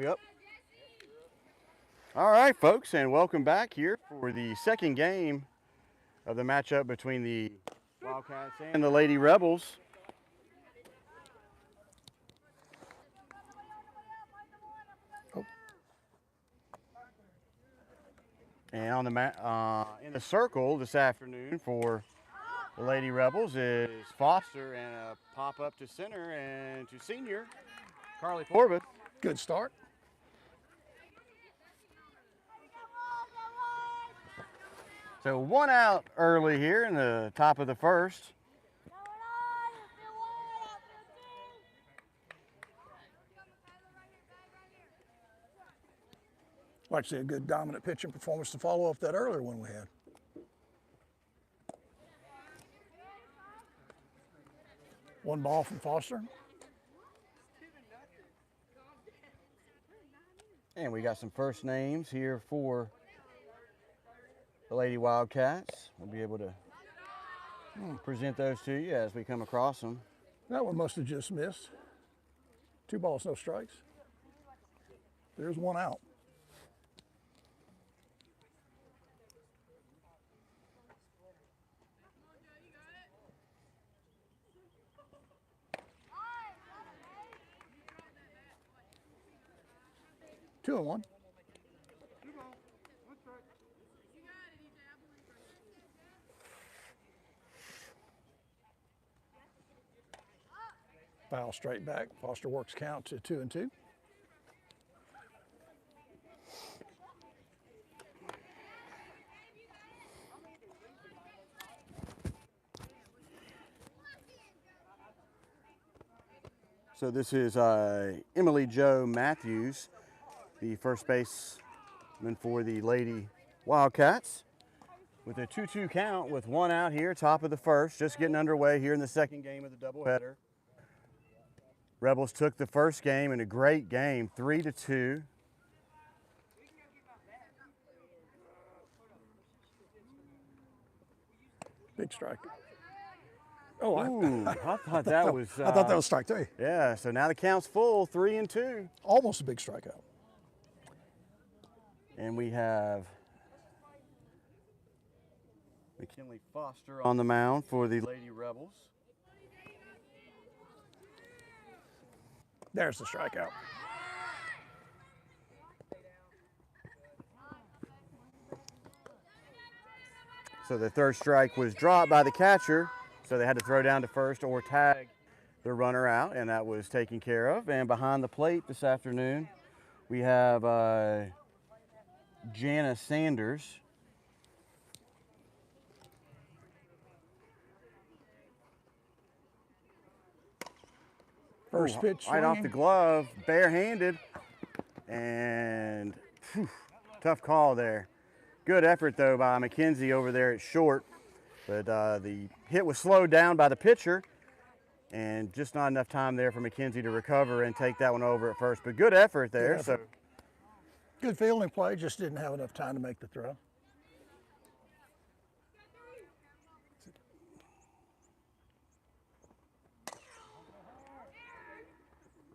We up? All right, folks, and welcome back here for the second game of the matchup between the Wildcats and the Lady Rebels. Oh. And on the in the circle this afternoon for the Lady Rebels is Foster, and a pop up to center and to senior Carly Forbes. Good start. So one out early here in the top of the first. Like to see a good dominant pitching performance to follow up that earlier one we had. One ball from Foster. And we got some first names here for the Lady Wildcats. We'll be able to present those to you as we come across them. That one must have just missed. 2 balls, no strikes. There's one out. Two and one. Foul straight back. Foster works count to 2-2. So this is Emily Jo Matthews, the first baseman for the Lady Wildcats, with a 2-2 count with one out here, top of the first, just getting underway here in the second game of the doubleheader. Rebels took the first game in a great game, 3-2. Big strike. Oh, I thought that was. I thought that was strike 3. Yeah, so now the count's full, 3-2. Almost a big strikeout. And we have McKinley Foster on the mound for the Lady Rebels. There's the strikeout. So the third strike was dropped by the catcher, so they had to throw down to first or tag the runner out, and that was taken care of. And behind the plate this afternoon, we have Jana Sanders. First pitch right off the glove, barehanded, and tough call there. Good effort, though, by McKenzie over there at short, but the hit was slowed down by the pitcher, and just not enough time there for McKenzie to recover and take that one over at first. But good effort there. Good effort. Good fielding play, just didn't have enough time to make the throw.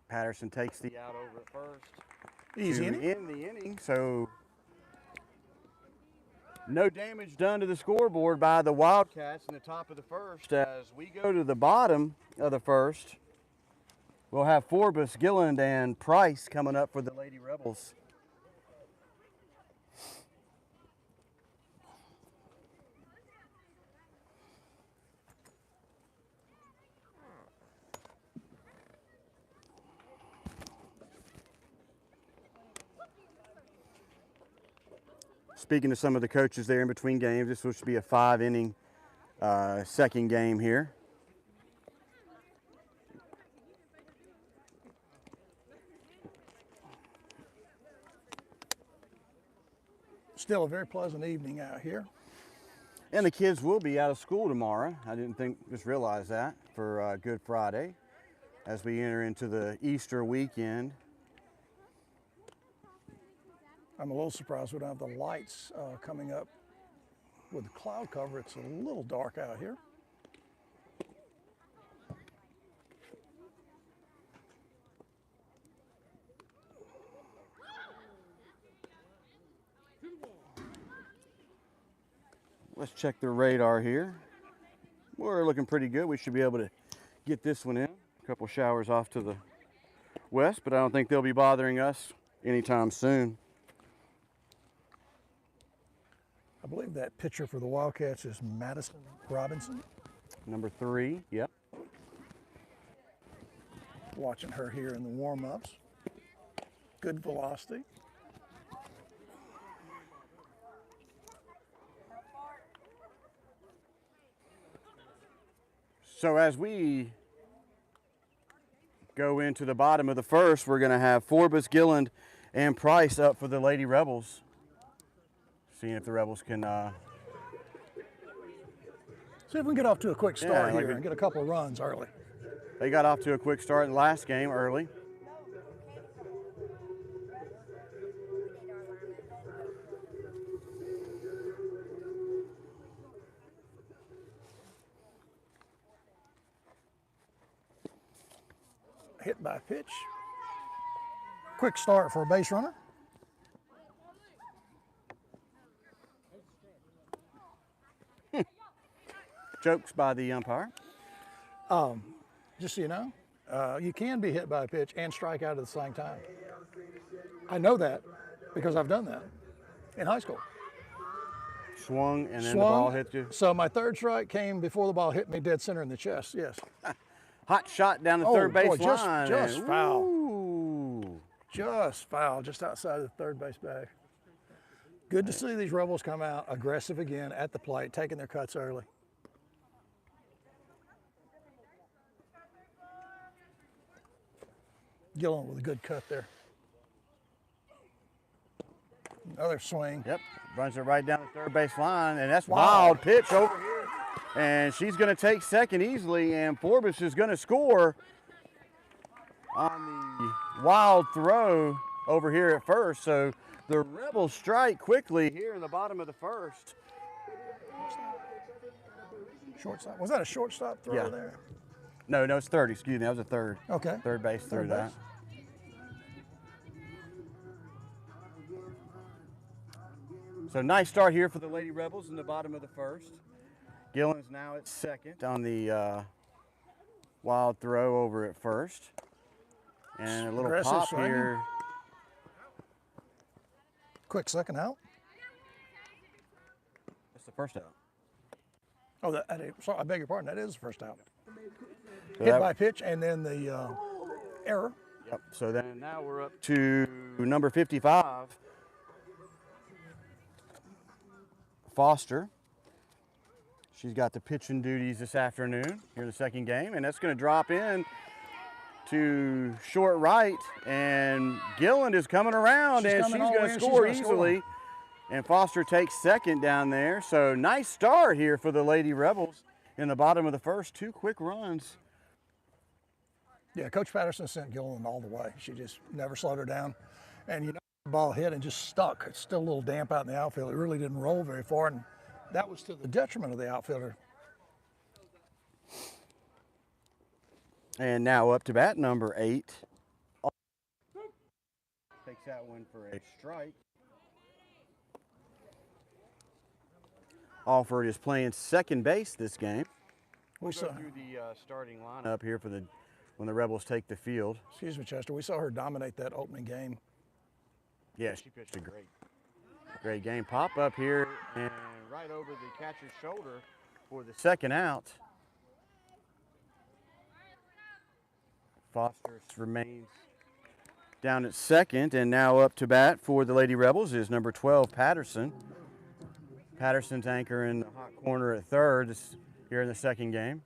Patterson takes the out over at first. Easy inning. In the inning, so no damage done to the scoreboard by the Wildcats in the top of the first. As we go to the bottom of the first, we'll have Forbes, Gilland, and Price coming up for the Lady Rebels. Speaking to some of the coaches there in between games, this should be a 5-inning second game here. Still a very pleasant evening out here. And the kids will be out of school tomorrow. I just realized that for Good Friday as we enter into the Easter weekend. I'm a little surprised we don't have the lights coming up with the cloud cover. It's a little dark out here. Let's check the radar here. We're looking pretty good. We should be able to get this one in. A couple showers off to the west, but I don't think they'll be bothering us anytime soon. I believe that pitcher for the Wildcats is Madison Robinson. Number 3, yep. Watching her here in the warm-ups. Good velocity. So as we go into the bottom of the first, we're going to have Forbes, Gilland, and Price up for the Lady Rebels. Seeing if the Rebels can see if we can get off to a quick start like here and get a couple of runs early. They got off to a quick start in the last game early. Hit by pitch. Quick start for a base runner. Jokes by the umpire. Just so you know, you can be hit by a pitch and strike out at the same time. I know that because I've done that in high school. Swung and then the ball hit you. So my third strike came before the ball hit me dead center in the chest, yes. Hot shot down the third base line. Just foul. Ooh. Just foul, just outside of the third base bag. Good to see these Rebels come out aggressive again at the plate, taking their cuts early. Gillen with a good cut there. Another swing. Yep, runs it right down the third base line, and that's wild pitch over here. And she's going to take second easily, and Forbes is going to score on the wild throw over here at first. So the Rebels strike quickly here in the bottom of the first. Shortstop. Was that a shortstop throw there? No, it's third. Excuse me, that was a third. Okay. Third base through that. So nice start here for the Lady Rebels in the bottom of the first. Gillen's now at second on the wild throw over at first. And a little Aggressive pop swing. here. Quick second out. That's the first out. Oh, sorry, I beg your pardon. That is the first out. So Hit by pitch and then the error. Yep. So then now we're up to number 55, Foster. She's got the pitching duties this afternoon here in the second game, and that's going to drop in to short right, and Gilland is coming around, and she's going to score easily. And Foster takes second down there. So nice start here for the Lady Rebels in the bottom of the first. 2 quick runs. Yeah, Coach Patterson sent Gilland all the way. She just never slowed her down. And you know, the ball hit and just stuck. It's still a little damp out in the outfield. It really didn't roll very far, and that was to the detriment of the outfielder. And now up to bat, number 8. Takes that one for a strike. Alford is playing second base this game. We saw through the starting lineup here for when the Rebels take the field. Excuse me, Chester. We saw her dominate that opening game. Yeah, she pitched a great game. Pop up here and right over the catcher's shoulder for the second out. Foster remains down at second, and now up to bat for the Lady Rebels is number 12, Patterson. Patterson's anchor in the hot corner at third here in the second game.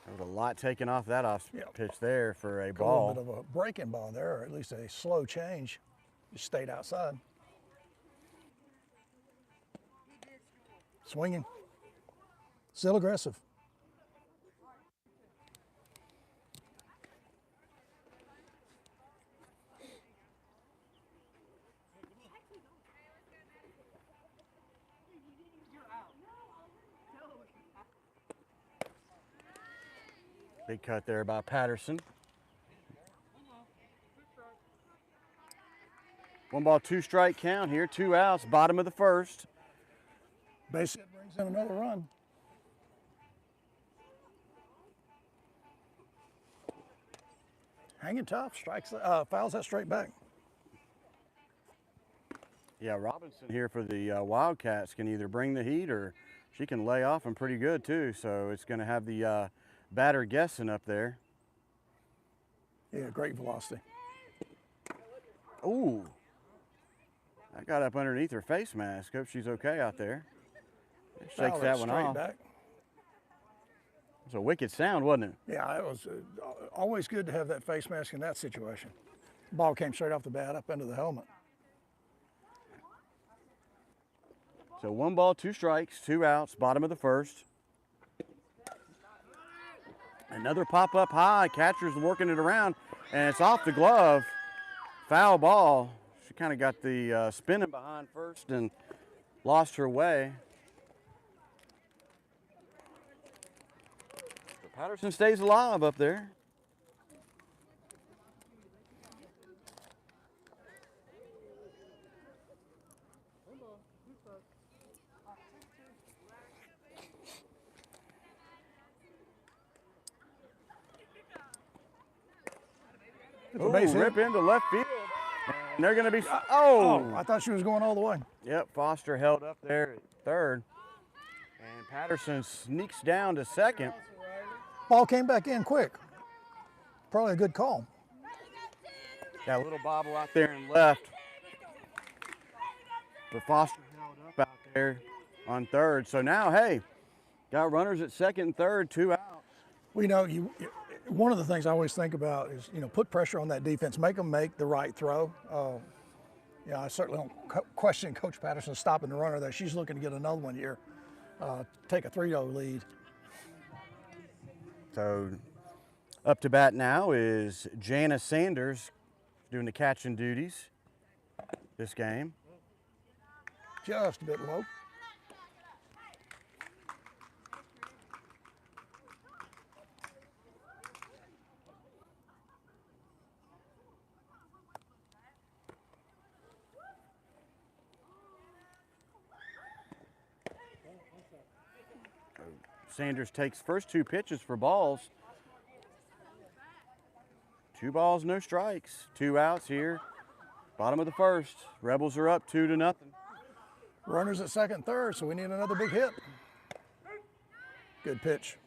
There was a lot taken off that pitch there for a ball. A little bit of a breaking ball there, or at least a slow change. Just stayed outside. Swinging. Still aggressive. Big cut there by Patterson. One ball, two strike count here, 2 outs, bottom of the first. Base hit brings in another run. Hanging tough, fouls that straight back. Yeah, Robinson here for the Wildcats can either bring the heat or she can lay off them pretty good too. So it's going to have the batter guessing up there. Yeah, great velocity. Ooh, that got up underneath her face mask. Hope she's okay out there. Shakes that one off. Back. It was a wicked sound, wasn't it? Yeah, it was always good to have that face mask in that situation. Ball came straight off the bat up into the helmet. So 1 ball, 2 strikes, 2 outs, bottom of the first. Another pop up high, catcher's working it around, and it's off the glove. Foul ball. She kind of got the spinning behind first and lost her way. But Patterson stays alive up there. Ooh, rip into left field. And they're going to be, I thought she was going all the way. Yep, Foster held up there at third. And Patterson sneaks down to second. Ball came back in quick. Probably a good call. Got a little bobble out there and left. But Foster held up out there on third. So now, hey, got runners at second and third, 2 outs. We know one of the things I always think about is, put pressure on that defense, make them make the right throw. I certainly don't question Coach Patterson stopping the runner there. She's looking to get another one here, take a 3-0 lead. So up to bat now is Jana Sanders doing the catching duties this game. Just a bit low. Sanders takes first 2 pitches for balls. 2 balls, no strikes. 2 outs here. Bottom of the first. Rebels are up 2-0. Runners at second, third, so we need another big hit. Good pitch.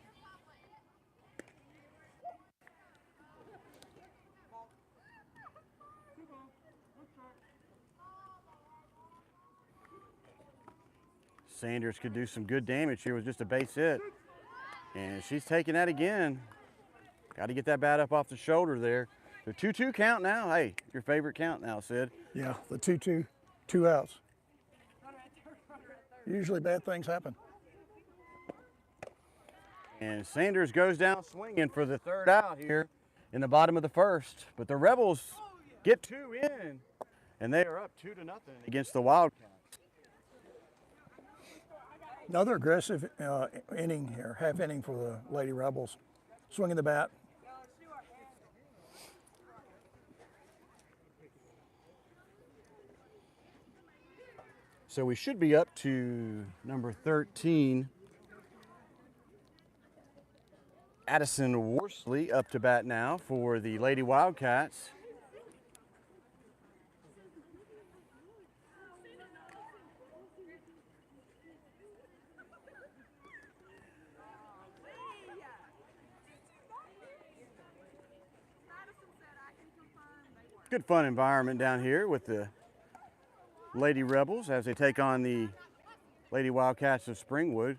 Sanders could do some good damage here with just a base hit. And she's taking that again. Got to get that bat up off the shoulder there. The 2-2 count now. Hey, your favorite count now, Sid. Yeah, the 2-2, 2 outs. Usually bad things happen. And Sanders goes down swinging for the 3rd out here in the bottom of the first. But the Rebels get 2 in, and they are up 2-0 against the Wildcats. Another aggressive inning here, half inning for the Lady Rebels. Swinging the bat. So we should be up to number 13. Addison Worsley up to bat now for the Lady Wildcats. Good fun environment down here with the Lady Rebels as they take on the Lady Wildcats of Springwood.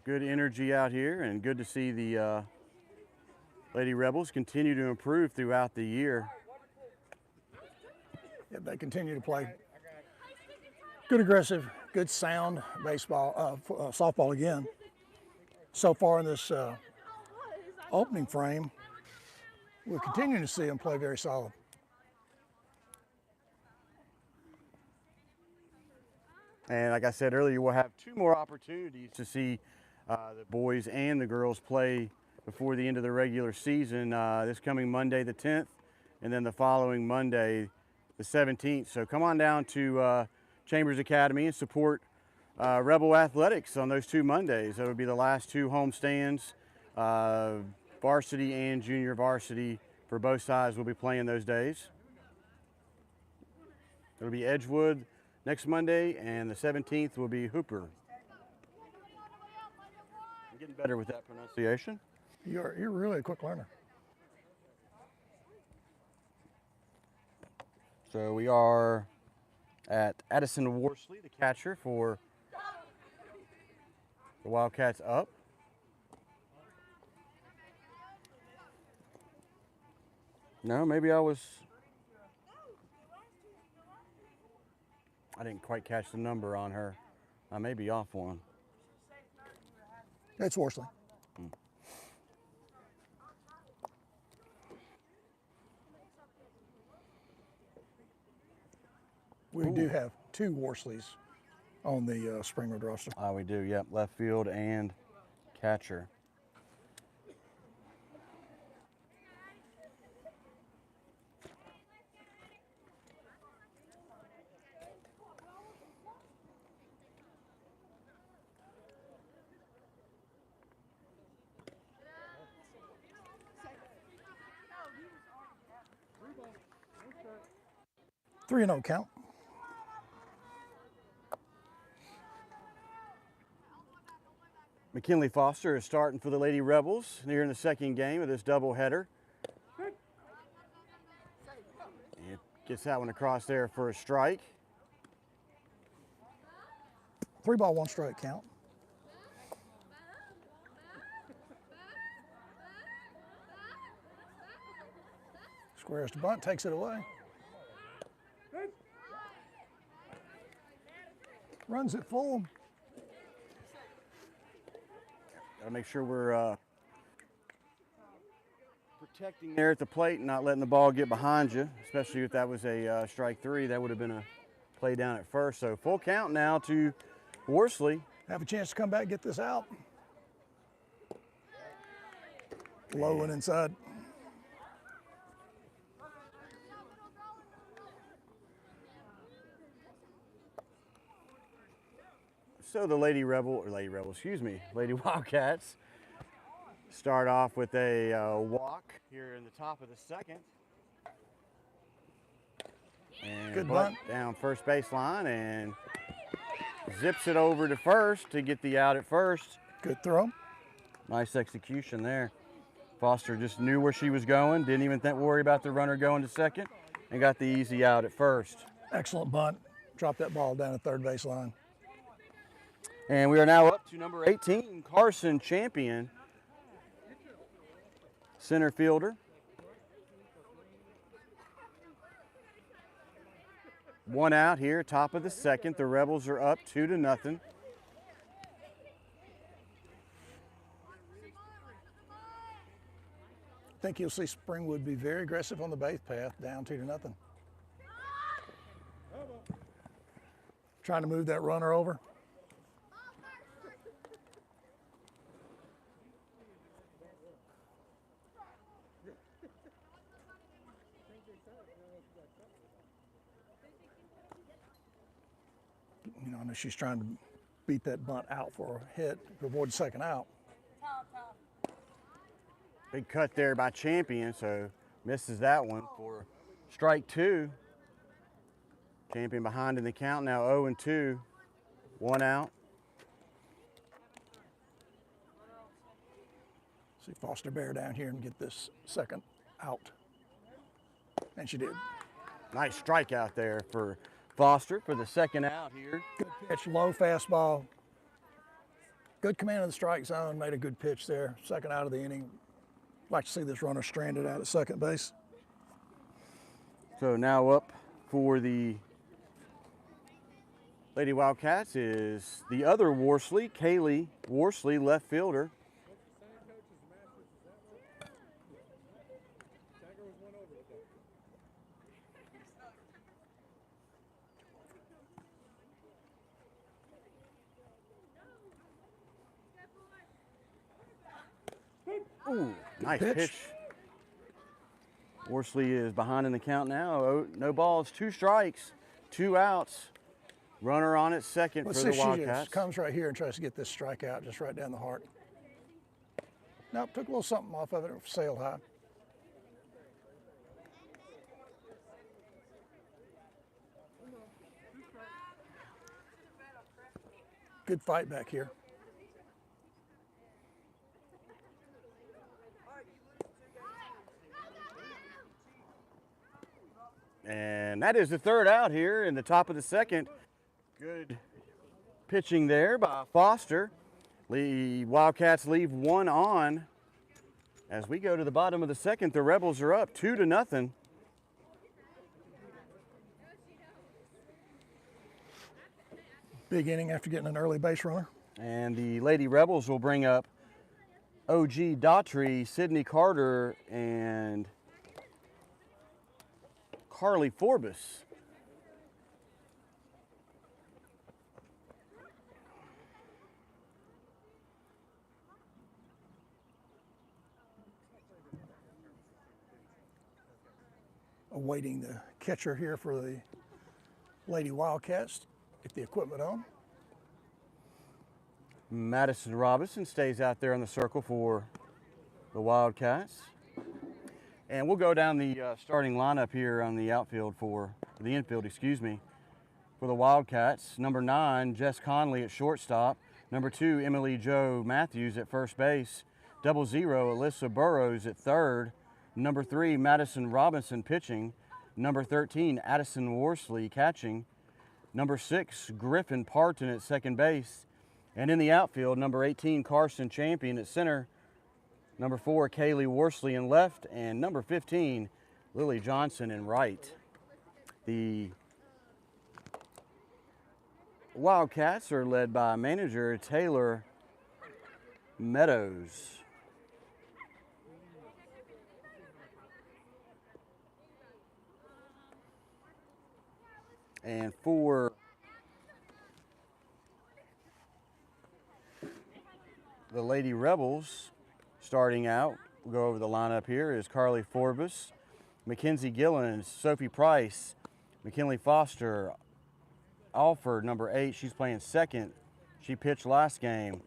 Good energy out here, and good to see the Lady Rebels continue to improve throughout the year. Yeah, they continue to play good aggressive, good sound baseball, softball again. So far in this opening frame, we're continuing to see them play very solid. And like I said earlier, we'll have 2 more opportunities to see the boys and the girls play before the end of the regular season. This coming Monday the 10th, and then the following Monday, the 17th. So come on down to Chambers Academy and support Rebel Athletics on those 2 Mondays. That would be the last 2 home stands. Varsity and junior varsity for both sides will be playing those days. It'll be Edgewood next Monday, and the 17th will be Hooper. I'm getting better with that pronunciation. You're really a quick learner. So we are at Addison Worsley, the catcher for the Wildcats up. No, maybe I didn't quite catch the number on her. I may be off one. It's Worsley. We do have 2 Worsleys on the Springwood roster. We do, yep. Left field and catcher. Three and 0 count. McKinley Foster is starting for the Lady Rebels here in the second game of this doubleheader. And gets that one across there for a strike. 3 ball, 1 strike count. Squares to bunt, takes it away. Runs it full. Gotta make sure we're protecting there at the plate and not letting the ball get behind you, especially if that was a strike 3. That would have been a play down at first. So full count now to Worsley. Have a chance to come back and get this out. Low and inside. So the Lady Wildcats start off with a walk here in the top of the second. And good bunt down first baseline and zips it over to first to get the out at first. Good throw. Nice execution there. Foster just knew where she was going, didn't even worry about the runner going to second, and got the easy out at first. Excellent bunt. Dropped that ball down at third baseline. And we are now up to number 18, Carson Champion, center fielder. 1 out here, top of the second. The Rebels are up 2-0. I think you'll see Springwood be very aggressive on the base path, down 2-0. Trying to move that runner over. You know, I know she's trying to beat that bunt out for a hit to avoid the second out. Big cut there by Champion, so misses that one for strike 2. Champion behind in the count, now 0-2, 1 out. See Foster bear down here and get this second out. And she did. Nice strikeout there for Foster for the second out here. Good pitch, low fastball. Good command of the strike zone, made a good pitch there. Second out of the inning. Like to see this runner stranded out at second base. So now up for the Lady Wildcats is the other Worsley, Kaylee Worsley, left fielder. Ooh, nice pitch. Worsley is behind in the count now. Oh, no balls, 2 strikes, 2 outs. Runner on at second Let's for see the if she Wildcats. just comes right here and tries to get this strikeout just right down the heart. Nope, took a little something off of it, sailed high. Good fight back here. And that is the 3rd out here in the top of the 2nd. Good pitching there by Foster. The Wildcats leave 1 on. As we go to the bottom of the 2nd, the Rebels are up 2-0. Big inning after getting an early base runner. And the Lady Rebels will bring up O.G. Daughtry, Sydney Carter, and Carly Forbes. Awaiting the catcher here for the Lady Wildcats. Get the equipment on. Madison Robinson stays out there in the circle for the Wildcats. And we'll go down the starting lineup here on the outfield for the infield, excuse me, for the Wildcats. Number 9, Jess Conley at shortstop. Number 2, Emily Jo Matthews at first base. 00, Alyssa Burrows at third. Number 3, Madison Robinson pitching. Number 13, Addison Worsley catching. Number 6, Griffin Parton at second base. And in the outfield, number 18, Carson Champion at center. Number 4, Kaylee Worsley in left. And number 15, Lily Johnson in right. The Wildcats are led by manager Taylor Meadows. And for the Lady Rebels, starting out, we'll go over the lineup here, is Carly Forbes, Mackenzie Gillens, Sophie Price, McKinley Foster, Alford, number 8, she's playing second. She pitched last game.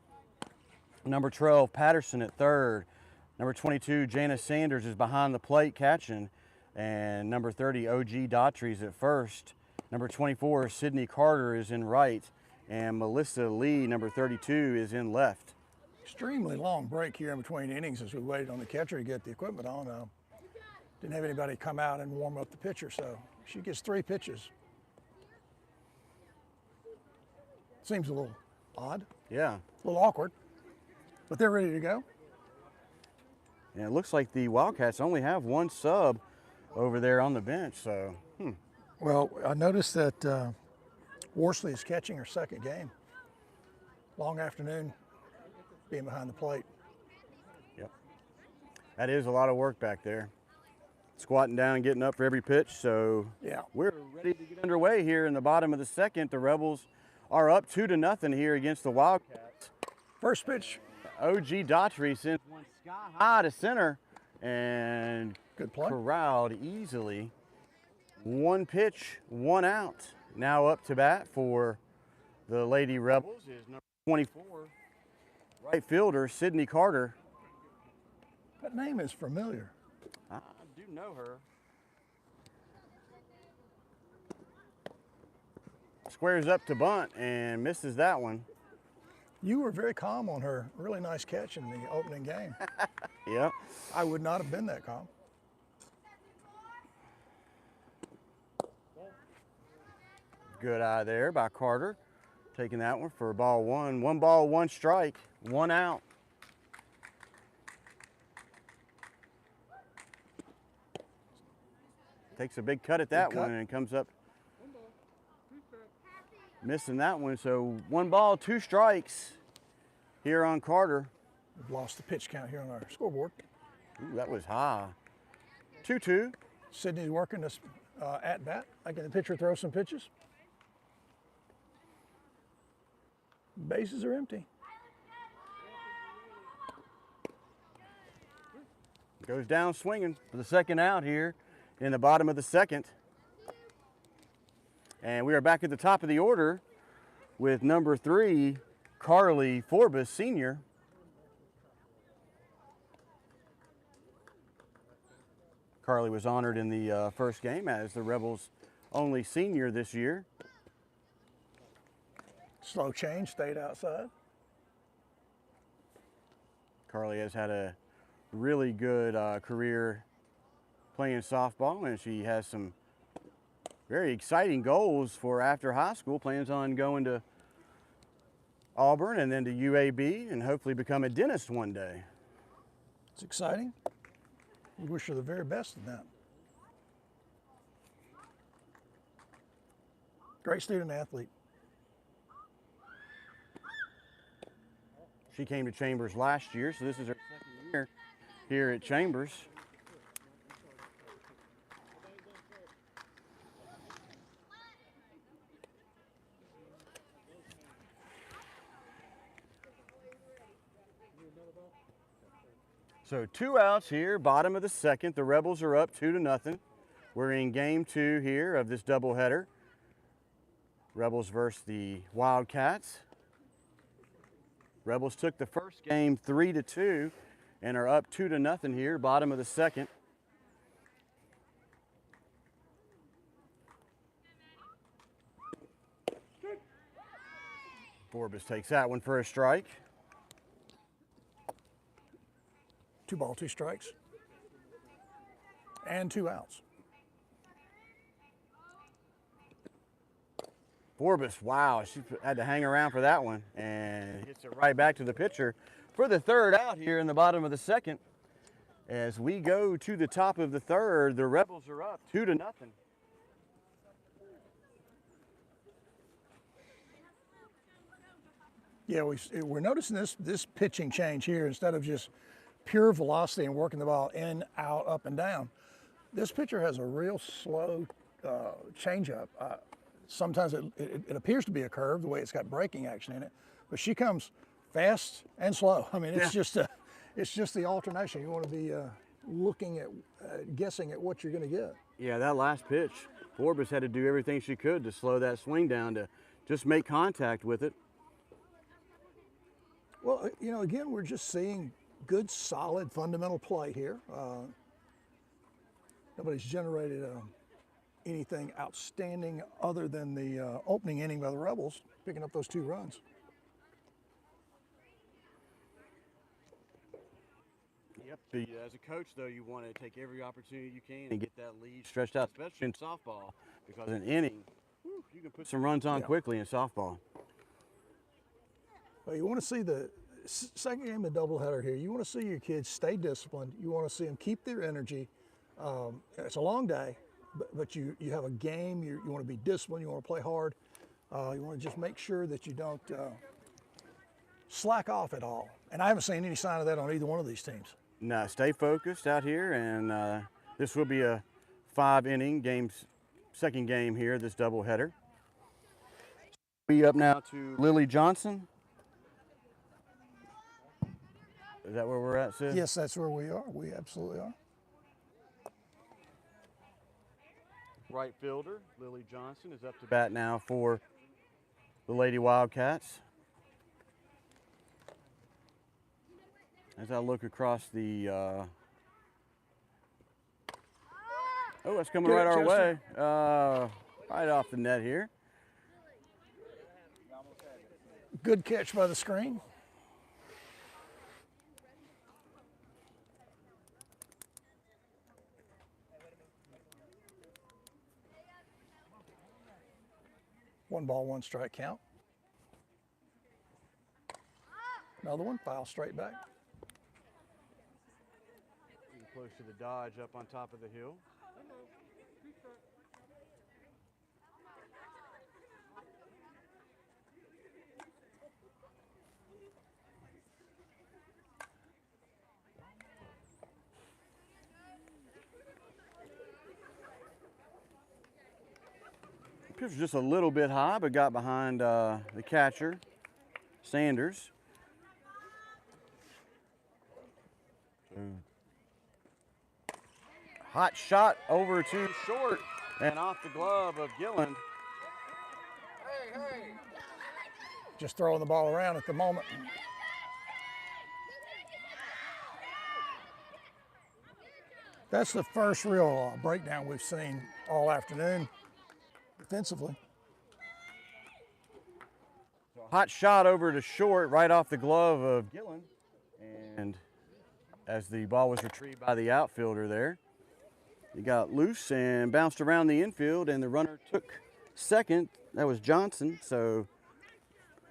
Number 12, Patterson at third. Number 22, Janice Sanders is behind the plate catching. And number 30, O.G. Daughtry's at first. Number 24, Sydney Carter is in right. And Melissa Lee, number 32, is in left. Extremely long break here in between innings as we waited on the catcher to get the equipment on. Didn't have anybody come out and warm up the pitcher, so she gets 3 pitches. Seems a little odd. Yeah. A little awkward, but they're ready to go. And it looks like the Wildcats only have 1 sub over there on the bench, so. Well, I noticed that Worsley is catching her 2nd game. Long afternoon, being behind the plate. Yep. That is a lot of work back there. Squatting down and getting up for every pitch, so yeah, we're ready to get underway here in the bottom of the 2nd. The Rebels are up 2-0 here against the Wildcats. First pitch. O.G. Daughtry sends one sky high to center and good play. Corralled easily. 1 pitch, 1 out. Now up to bat for the Lady Rebels is number 24, right fielder Sydney Carter. That name is familiar. I do know her. Squares up to bunt and misses that one. You were very calm on her. Really nice catch in the opening game. Yeah. I would not have been that calm. Good eye there by Carter. Taking that one for ball 1. 1 ball, 1 strike, 1 out. Takes a big cut at that one and comes up missing that one. So 1 ball, 2 strikes here on Carter. We've lost the pitch count here on our scoreboard. Ooh, that was high. 2-2. Sydney's working this at bat, making the pitcher throw some pitches. Bases are empty. Goes down swinging for the second out here in the bottom of the second. And we are back at the top of the order with number 3, Carly Forbes, senior. Carly was honored in the first game as the Rebels' only senior this year. Slow change, stayed outside. Carly has had a really good career playing softball, and she has some very exciting goals for after high school. Plans on going to Auburn and then to UAB and hopefully become a dentist one day. It's exciting. We wish her the very best in that. Great student athlete. She came to Chambers last year, so this is her second year here at Chambers. So 2 outs here, bottom of the second. The Rebels are up 2-0. We're in game 2 here of this doubleheader. Rebels versus the Wildcats. Rebels took the first game 3-2 and are up 2-0 here, bottom of the second. Forbes takes that one for a strike. 2 balls, 2 strikes, and 2 outs. Forbes, wow, she had to hang around for that one and hits it right back to the pitcher for the third out here in the bottom of the second. As we go to the top of the third, the Rebels are up 2-0. Yeah, we're noticing this pitching change here. Instead of just pure velocity and working the ball in, out, up, and down, this pitcher has a real slow changeup. Sometimes it appears to be a curve, the way it's got braking action in it, but she comes fast and slow. I mean, it's just the alternation. You want to be looking at, guessing at what you're going to get. Yeah, that last pitch, Forbes had to do everything she could to slow that swing down to just make contact with it. Well, you know, again, we're just seeing good, solid, fundamental play here. Nobody's generated anything outstanding other than the opening inning by the Rebels, picking up those 2 runs. Yep. As a coach, though, you want to take every opportunity you can and get that lead stretched out, especially in softball, because an inning, you can put some runs on quickly in softball. Well, you want to see the second game of the doubleheader here. You want to see your kids stay disciplined. You want to see them keep their energy. It's a long day, but you have a game. You want to be disciplined. You want to play hard. You want to just make sure that you don't slack off at all. And I haven't seen any sign of that on either one of these teams. No, stay focused out here, and this will be a 5-inning second game here, this doubleheader. We up now to Lily Johnson. Is that where we're at, Sid? Yes, that's where we are. We absolutely are. Right fielder, Lily Johnson, is up to bat now for the Lady Wildcats. As I look across the, oh, that's coming right our way. Right off the net here. Good catch by the screen. One ball, 1 strike count. Another one, foul straight back. Close to the dodge up on top of the hill. Pitch was just a little bit high, but got behind the catcher, Sanders. Hot shot over to short and off the glove of Gilland. Just throwing the ball around at the moment. That's the first real breakdown we've seen all afternoon defensively. Hot shot over to short right off the glove of Gilland. And as the ball was retrieved by the outfielder there, he got loose and bounced around the infield, and the runner took second. That was Johnson. So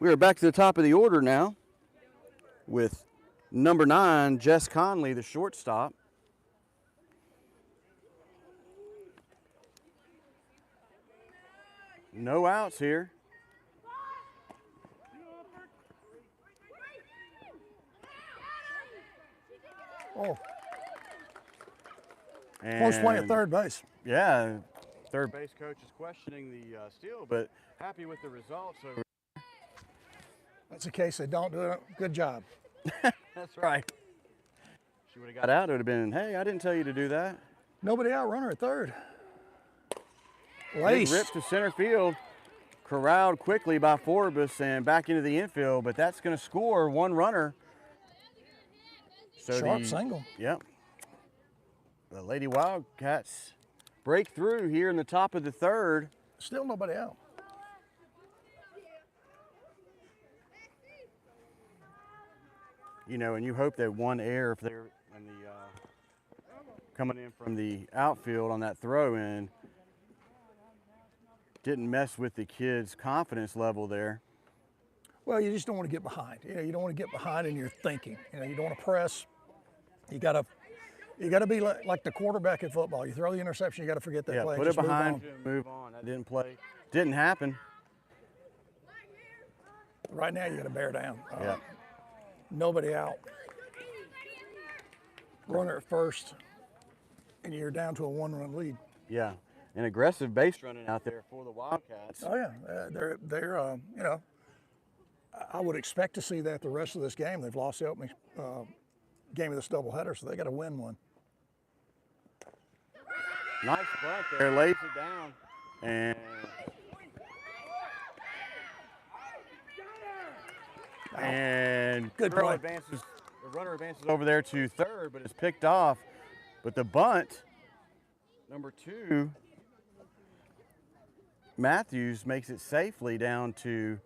we are back to the top of the order now with number 9, Jess Conley, the shortstop. No outs here. Oh. Close play at third base. Yeah, third base coach is questioning the steal, but happy with the results. That's a case they don't do a good job. That's right. She would have got out, it would have been, hey, I didn't tell you to do that. Nobody out, runner at third. Big rip to center field, corralled quickly by Forbes and back into the infield, but that's going to score one runner. So Sharp single. Yep. The Lady Wildcats break through here in the top of the third. Still nobody out. You know, and you hope that one error, if they're in the coming in from the outfield on that throw in, didn't mess with the kids' confidence level there. Well, you just don't want to get behind. You know, you don't want to get behind in your thinking. You know, you don't want to press. You gotta be like the quarterback in football. You throw the interception, you got to forget that play. Put it behind you and move on. That didn't play. Didn't happen. Right now, you got to bear down. Yeah. Nobody out. Runner at first, and you're down to a 1-run lead. Yeah, an aggressive base running out there for the Wildcats. Oh yeah, they're you know, I would expect to see that the rest of this game. They've lost the opening game of this doubleheader, so they got to win one. Nice bunt there, lays it down, and good play. Advances. The runner advances over there to third, but it's picked off. But the bunt, number 2, Matthews makes it safely down to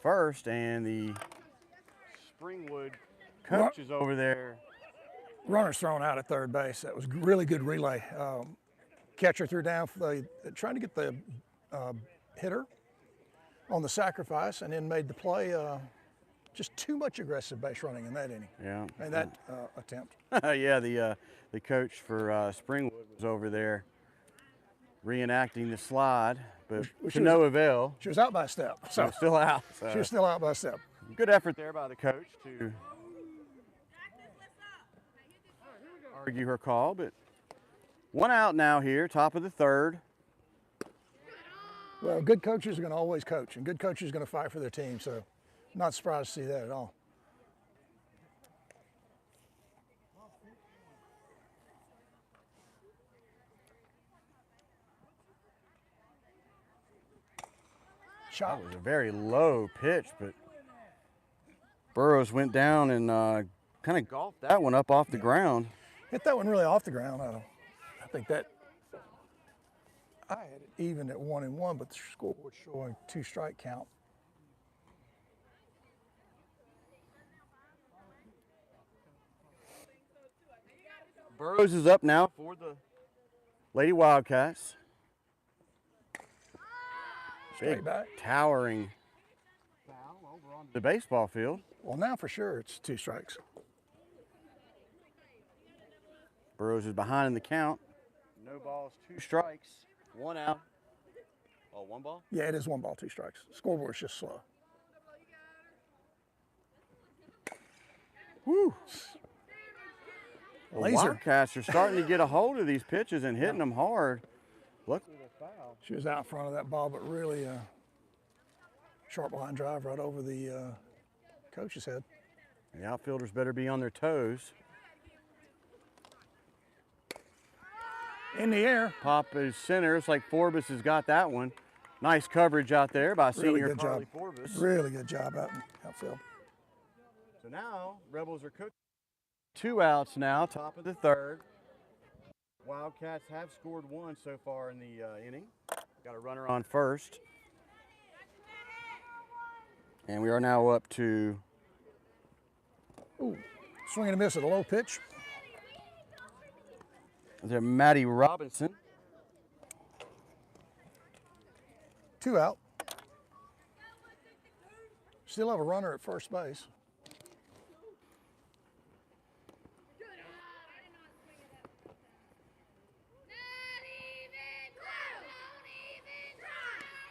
first, and the Springwood coach is over there. Runner's thrown out at third base. That was really good relay. Catcher threw down, trying to get the hitter on the sacrifice, and then made the play. Just too much aggressive base running in that inning. Yeah. And that attempt. Yeah, the coach for Springwood was over there reenacting the slide, but to no avail. She was out by a step. So she was still out. So. She was still out by a step. Good effort there by the coach to argue her call, but one out now here, top of the third. Well, good coaches are going to always coach, and good coaches are going to fight for their team, so not surprised to see that at all. Shot. That was a very low pitch, but Burrows went down and kind of golfed that one up off the ground. Hit that one really off the ground. I think that I had it even at 1-1, but the scoreboard showing 2-strike count. Burrows is up now for the Lady Wildcats. Straight back. Towering foul over on the baseball field. Well, now for sure it's 2 strikes. Burrows is behind in the count. No balls, 2 strikes, 1 out. Oh, 1 ball? Yeah, it is 1 ball, 2 strikes. Scoreboard's just slow. Whew. The Laser. Wildcats are starting to get a hold of these pitches and hitting them hard. Luckily, the foul. She was out in front of that ball, but really sharp line drive right over the coach's head. The outfielders better be on their toes. In the air. Pop is center. It's like Forbes has got that one. Nice coverage out there by Really senior good Carly job. Forbes. Really good job out in outfield. So now Rebels are cooking. 2 outs now, top of the third. Wildcats have scored 1 so far in the inning. Got a runner on first. And we are now up to Swing and a miss at a low pitch. Maddie Robinson. 2 out. Still have a runner at first base.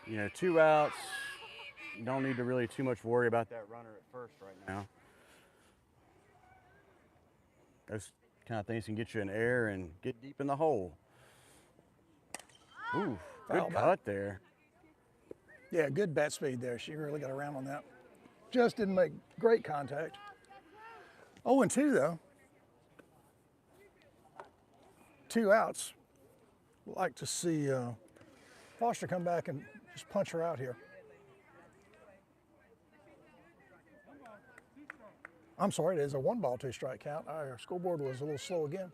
You know, 2 outs. You don't need to really too much worry about that runner at first right now. Those kind of things can get you in air and get deep in the hole. Ooh, good cut there. Yeah, good bat speed there. She really got around on that. Just didn't make great contact. 0-2 though. 2 outs. Like to see Foster come back and just punch her out here. I'm sorry, it is a 1-ball, 2-strike count. Our scoreboard was a little slow again.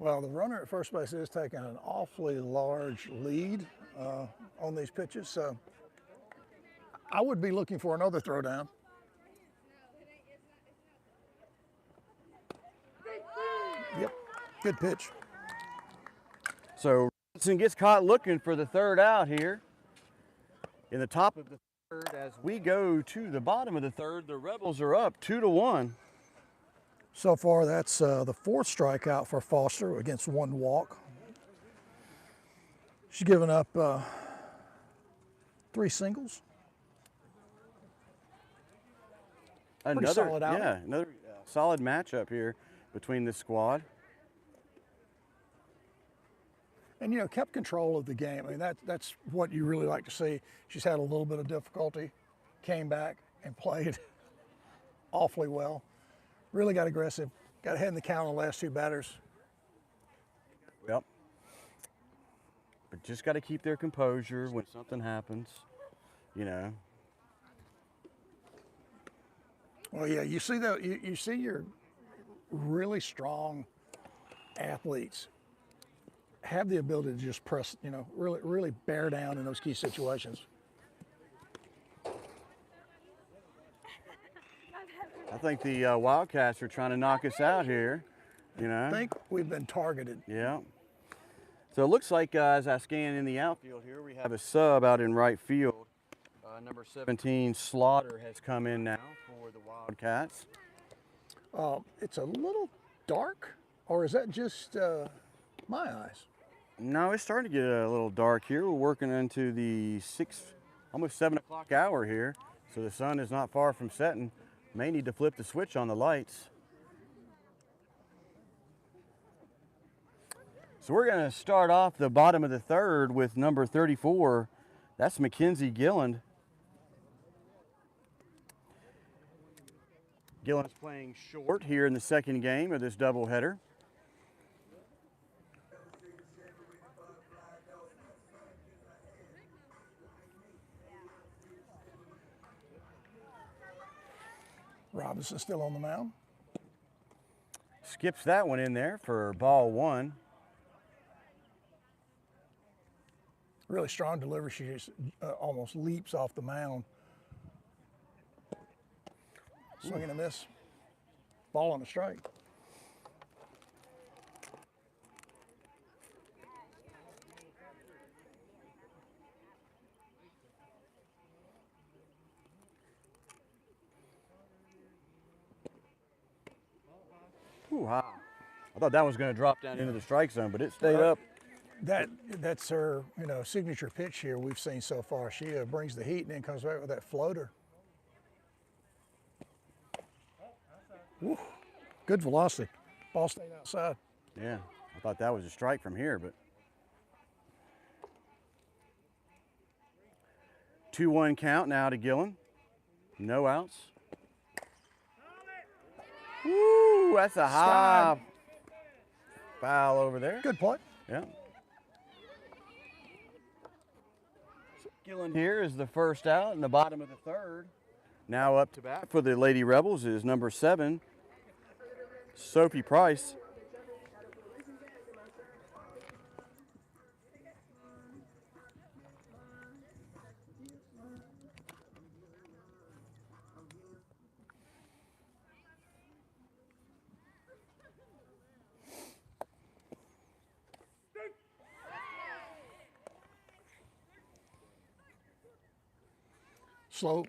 Well, the runner at first base is taking an awfully large lead on these pitches, so I would be looking for another throw down. Yep, good pitch. So Robinson gets caught looking for the 3rd out here. In the top of the 3rd, as we go to the bottom of the 3rd, the Rebels are up 2-1. So far, that's the 4th strikeout for Foster against 1 walk. She's given up 3 singles. Another solid outing. Yeah, another solid matchup here between this squad. And, you know, kept control of the game. I mean, that's what you really like to see. She's had a little bit of difficulty, came back and played awfully well. Really got aggressive, got ahead in the count on the last 2 batters. Yep. But just got to keep their composure when something happens, you know. Well, yeah, you see that you see your really strong athletes have the ability to just press, you know, really bear down in those key situations. I think the Wildcats are trying to knock us out here, you know. I think we've been targeted. Yeah. So it looks like as I scan in the outfield here, we have a sub out in right field. Number 17, Slaughter, has come in now for the Wildcats. It's a little dark, or is that just my eyes? No, it's starting to get a little dark here. We're working into the almost 7 o'clock hour here, so the sun is not far from setting. May need to flip the switch on the lights. So we're going to start off the bottom of the 3rd with number 34. That's Mackenzie Gilland. Gilland's playing short here in the 2nd game of this doubleheader. Robinson still on the mound. Skips that one in there for ball 1. Really strong delivery. She just almost leaps off the mound. Swing and a miss. Ball on the strike. Ooh, wow. I thought that was going to drop down into the strike zone, but it stayed up. That's her, you know, signature pitch here we've seen so far. She brings the heat and then comes back with that floater. Woo. Good velocity. Ball stayed outside. Yeah, I thought that was a strike from here, but 2-1 count now to Gillen. No outs. Woo, that's a high foul over there. Good play. Yeah. Gillen here is the first out in the bottom of the third. Now up to bat for the Lady Rebels is number 7, Sophie Price. Slow.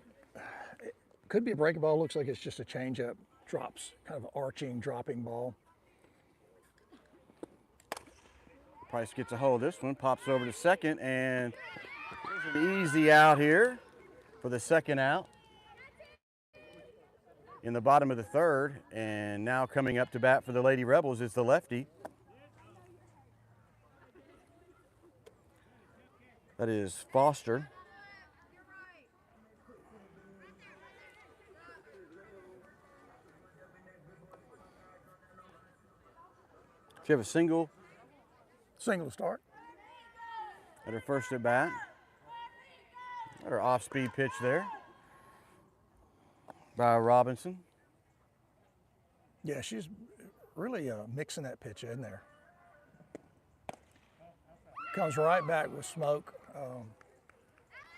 It could be a breaking ball. Looks like it's just a changeup. Drops. Kind of an arching, dropping ball. Price gets a hold of this one, pops over to second, and there's an easy out here for the second out in the bottom of the third. And now coming up to bat for the Lady Rebels is the lefty. That is Foster. She have a single Single start. at her first at bat. Her off-speed pitch there by Robinson. Yeah, she's really mixing that pitch in there. Comes right back with smoke.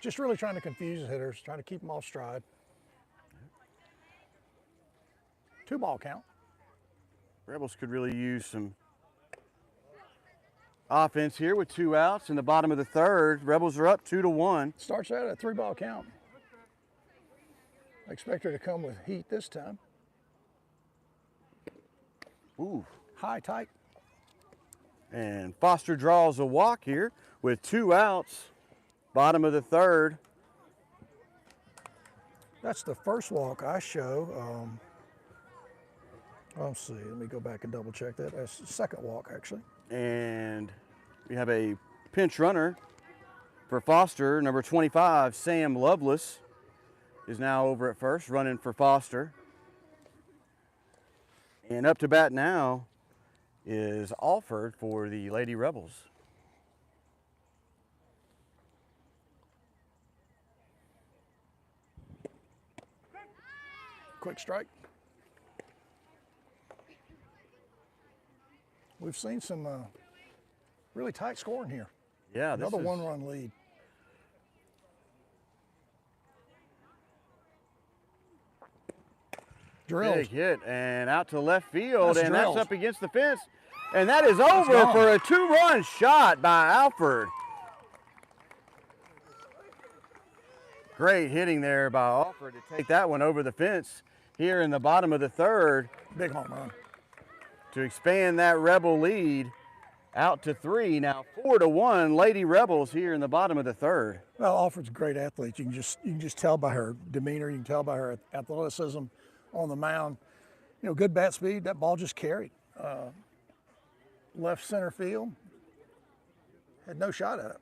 Just really trying to confuse the hitters, trying to keep them off stride. 2-ball count. Rebels could really use some offense here with 2 outs in the bottom of the third. Rebels are up 2-1. Starts out at a 3-ball count. I expect her to come with heat this time. Ooh. High, tight. And Foster draws a walk here with 2 outs. Bottom of the third. That's the first walk I show. Let's see, let me go back and double check that. That's the second walk, actually. And we have a pinch runner for Foster. Number 25, Sam Lovelace, is now over at first, running for Foster. And up to bat now is Alford for the Lady Rebels. Quick strike. We've seen some really tight scoring here. Yeah, Another 1-run lead. Drilled. Big hit and out to left field, That's and drilled. that's up against the fence. And that is over for a 2-run shot by Alford. Great hitting there by Alford to take that one over the fence here in the bottom of the third Big home run. to expand that Rebel lead out to 3. Now 4-1 Lady Rebels here in the bottom of the third. Well, Alfred's a great athlete. You can just tell by her demeanor. You can tell by her athleticism on the mound. You know, good bat speed. That ball just carried. Left center field. Had no shot at it.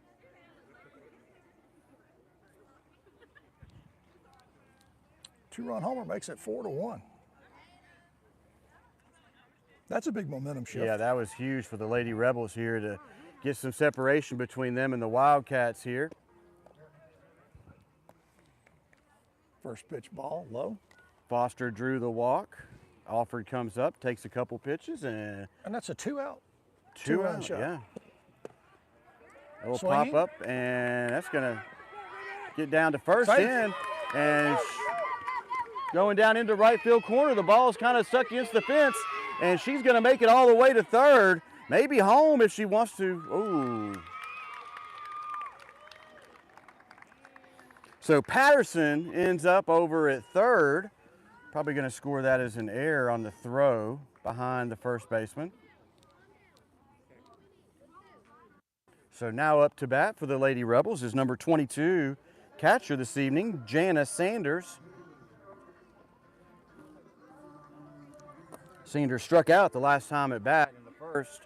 Two-run homer makes it 4-1. That's a big momentum shift. Yeah, that was huge for the Lady Rebels here to get some separation between them and the Wildcats here. First pitch ball, low. Foster drew the walk. Alford comes up, takes a couple pitches, and that's a 2-out. two-run out shot. Yeah. It will Swinging. pop up, and that's going to get down to first Safe. in. And going down into right field corner, the ball is kind of stuck against the fence, and she's going to make it all the way to third. Maybe home if she wants to. Ooh. So Patterson ends up over at third. Probably going to score that as an error on the throw behind the first baseman. So now up to bat for the Lady Rebels is number 22 catcher this evening, Jana Sanders. Sanders struck out the last time at bat in the first.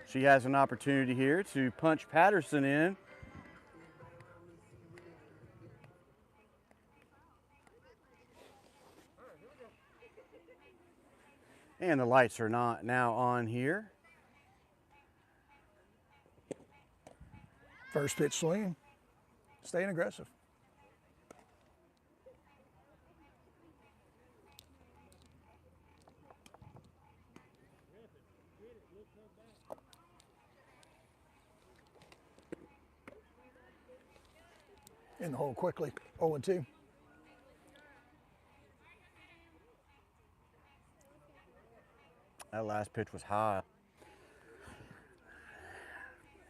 She has an opportunity here to punch Patterson in. And the lights are not now on here. First pitch swinging, staying aggressive. In the hole quickly, 0-2. That last pitch was high.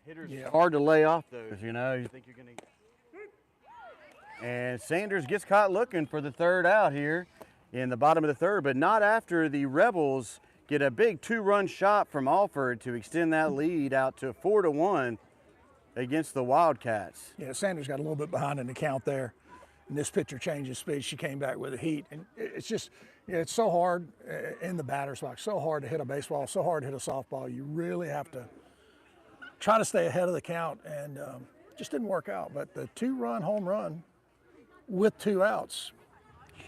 Hitters, Yeah. hard to lay off those, you know. You think you're going to. And Sanders gets caught looking for the third out here in the bottom of the third, but not after the Rebels get a big 2-run shot from Alford to extend that lead out to 4-1 against the Wildcats. Yeah, Sanders got a little bit behind in the count there. And this pitcher changed his speed. She came back with a heat. And it's just, it's so hard in the batter's box, so hard to hit a baseball, so hard to hit a softball. You really have to try to stay ahead of the count, and just didn't work out. But the 2-run home run with 2 outs,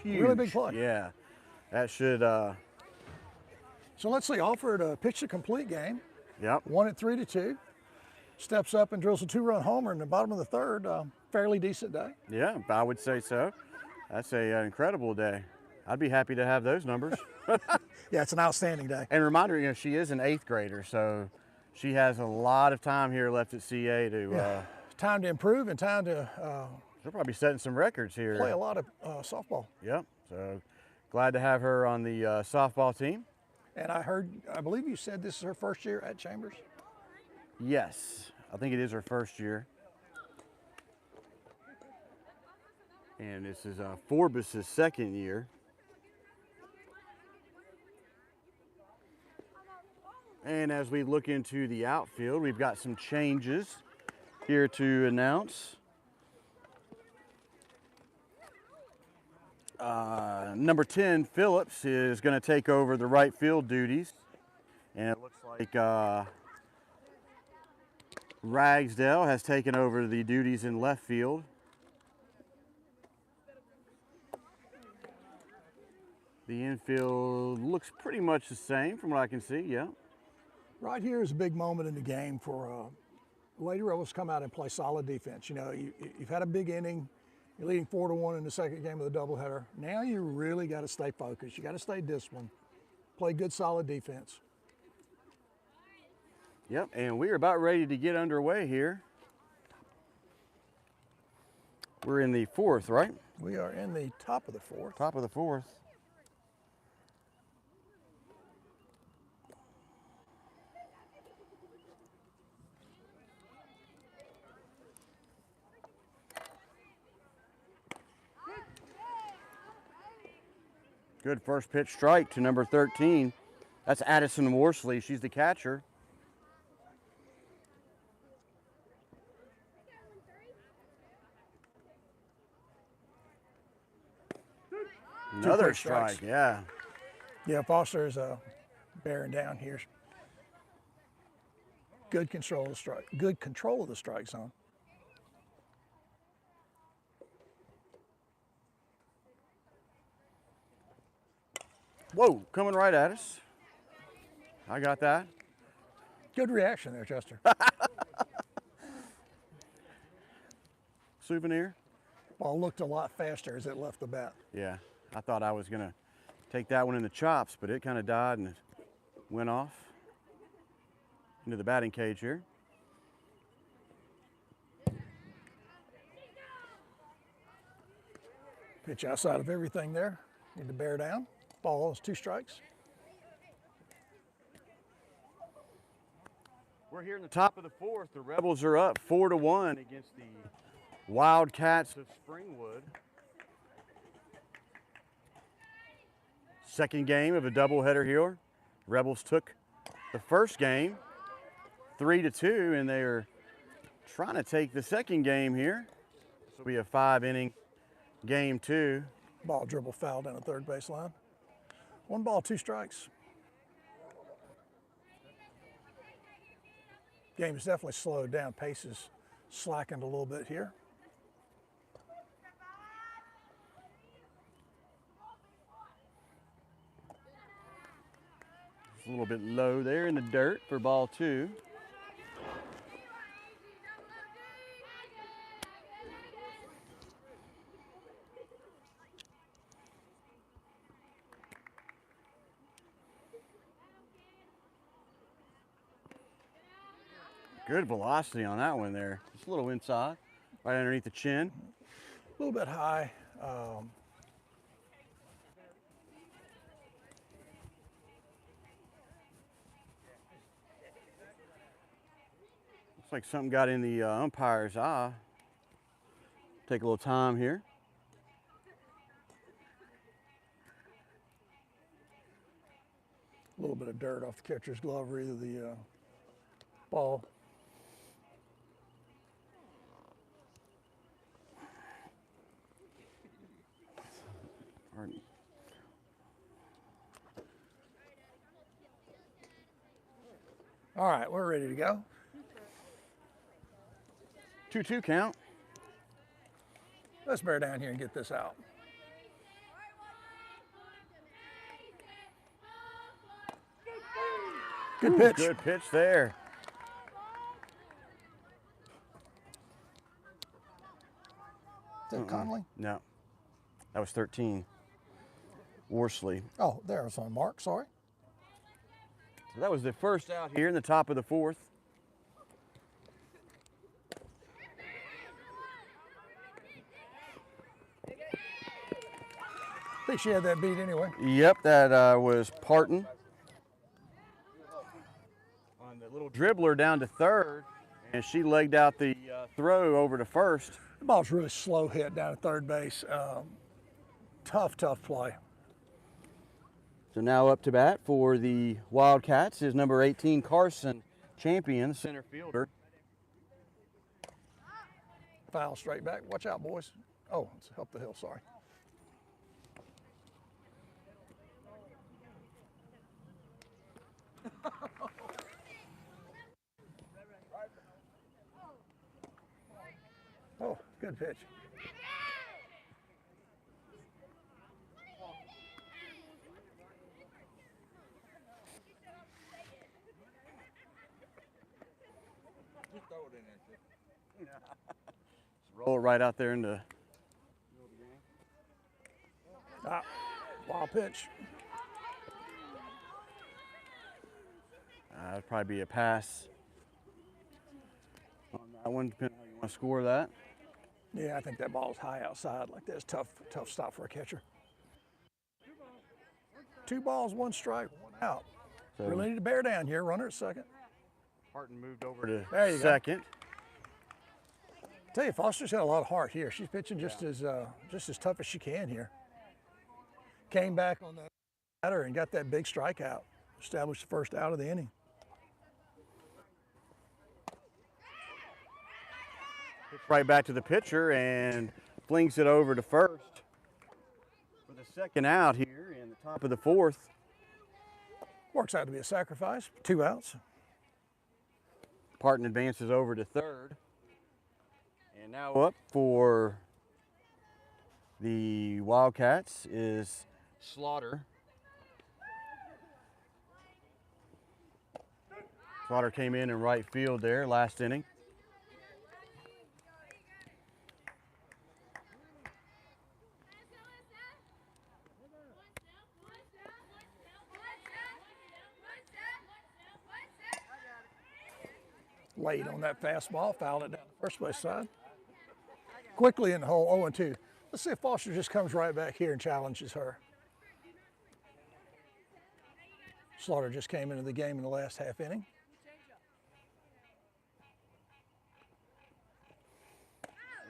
Huge. really big play. Yeah, that should. So let's see, Alford pitched a complete game, Yep. won it 3-2, steps up and drills a 2-run homer in the bottom of the third. Fairly decent day. Yeah, I would say so. That's an incredible day. I'd be happy to have those numbers. Yeah, it's an outstanding day. And reminder, you know, she is an 8th grader, so she has a lot of time here left at CA to. Time to improve and time to She'll probably be setting some records here. play a lot of softball. Yep. So glad to have her on the softball team. And I believe you said this is her first year at Chambers? Yes, I think it is her first year. And this is Forbes' second year. And as we look into the outfield, we've got some changes here to announce. Number 10, Phillips, is going to take over the right field duties. And it looks like Ragsdale has taken over the duties in left field. The infield looks pretty much the same from what I can see, yeah. Right here is a big moment in the game for Lady Rebels to come out and play solid defense. You know, you've had a big inning. You're leading 4-1 in the second game of the doubleheader. Now you really got to stay focused. You got to stay disciplined. Play good, solid defense. Yep, and we are about ready to get underway here. We're in the 4th, right? We are in the top of the 4th. Top of the 4th. Good first pitch strike to number 13. That's Addison Worsley. She's the catcher. Another strike, yeah. Yeah, Foster is bearing down here. Good control of the strike. Good control of the strike zone. Whoa, coming right at us. I got that. Good reaction there, Chester. Souvenir? Ball looked a lot faster as it left the bat. Yeah, I thought I was going to take that one in the chops, but it kind of died and it went off into the batting cage here. Pitch outside of everything there. Need to bear down. Ball is 2 strikes. We're here in the top of the 4th. The Rebels are up 4-1 against the Wildcats of Springwood. Second game of a doubleheader here. Rebels took the first game 3-2, and they are trying to take the second game here. This will be a 5-inning game 2. Ball dribble fouled down the third baseline. 1 ball, 2 strikes. Game has definitely slowed down. Pace is slackened a little bit here. a little bit low there in the dirt for ball 2. Good velocity on that one there. Just a little inside, right underneath the chin. A little bit high. Looks like something got in the umpire's eye. Take a little time here. A little bit of dirt off the catcher's glove or either the ball. All right, we're ready to go. 2-2 count. Let's bear down here and get this out. Good pitch. Good pitch there. Is that Conley? No, that was 13. Worsley. Oh, there was on Mark, sorry. So that was the first out here in the top of the 4th. I think she had that beat anyway. Yep, that was Parton. On the little dribbler down to third, and she legged out the throw over to first. The ball's really slow hit down at third base. Tough play. So now up to bat for the Wildcats is number 18, Carson Champion, center fielder. Foul straight back. Watch out, boys. Oh, it's up the hill, sorry. Oh, good pitch. Roll it right out there in the Wild pitch. that'd probably be a pass on that one, depending on how you want to score that. Yeah, I think that ball's high outside like this. Tough stop for a catcher. 2 balls, 1 strike, 1 out. So Really need to bear down here. Runner at second. Parton moved over to There you go. second. Tell you, Foster's had a lot of heart here. She's pitching just as tough as she can here. Came back on the batter and got that big strikeout. Established the first out of the inning. Pitch right back to the pitcher and flings it over to first for the second out here in the top of the 4th. Works out to be a sacrifice. 2 outs. Parton advances over to third. And now up for the Wildcats is Slaughter. Slaughter came in right field there last inning. Late on that fastball, fouled it down the first base side. Quickly in the hole, 0-2. Let's see if Foster just comes right back here and challenges her. Slaughter just came into the game in the last half inning.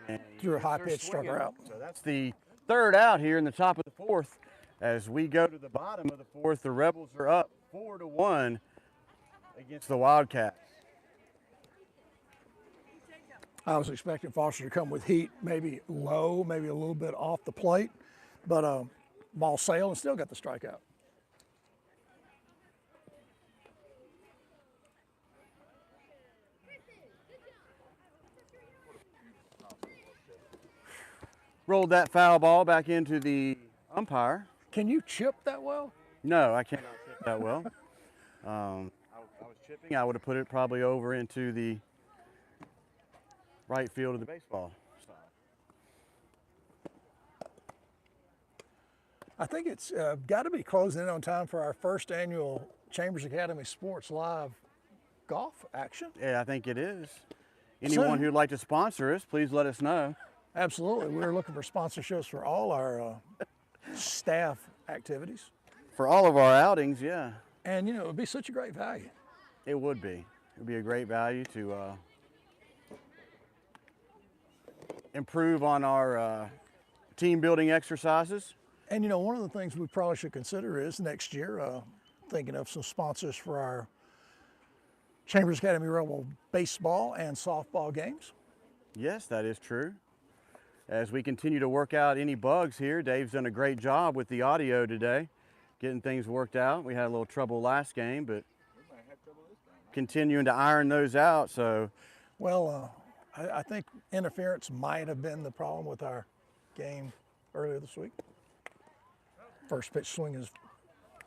And Threw a high pitch, struck her out. So that's the third out here in the top of the 4th. As we go to the bottom of the 4th, the Rebels are up 4-1 against the Wildcats. I was expecting Foster to come with heat, maybe low, maybe a little bit off the plate, but ball sailed and still got the strikeout. Rolled that foul ball back into the umpire. Can you chip that well? No, I cannot chip that well. I was chipping, I would have put it probably over into the right field of the baseball. I think it's got to be closing in on time for our first annual Chambers Academy Sports Live golf action. Yeah, I think it is. Anyone who'd like to sponsor us, please let us know. Absolutely. We're looking for sponsorships for all our staff activities. For all of our outings, yeah. And, you know, it would be such a great value. It would be. It would be a great value to improve on our team building exercises. And, you know, one of the things we probably should consider is next year, thinking of some sponsors for our Chambers Academy Rebel baseball and softball games. Yes, that is true. As we continue to work out any bugs here, Dave's done a great job with the audio today, getting things worked out. We had a little trouble last game, but continuing to iron those out. So, well, I think interference might have been the problem with our game earlier this week. First pitch swing is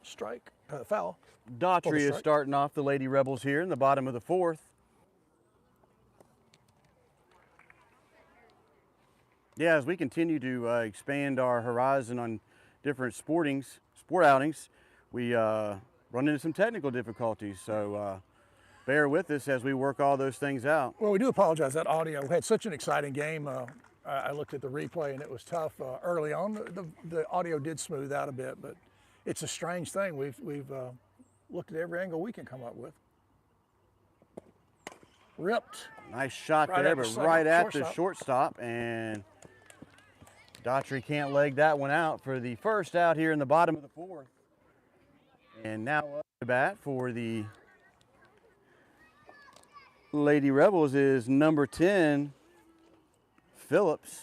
strike, foul. Daughtry is starting off the Lady Rebels here in the bottom of the fourth. Yeah, as we continue to expand our horizon on different sport outings, we run into some technical difficulties. So bear with us as we work all those things out. Well, we do apologize. That audio, we had such an exciting game. I looked at the replay and it was tough early on. The audio did smooth out a bit, but it's a strange thing. We've looked at every angle we can come up with. Ripped. Nice shot there, but right at the shortstop, and Daughtry can't leg that one out for the first out here in the bottom of the fourth. And now up to bat for the Lady Rebels is number 10, Phillips.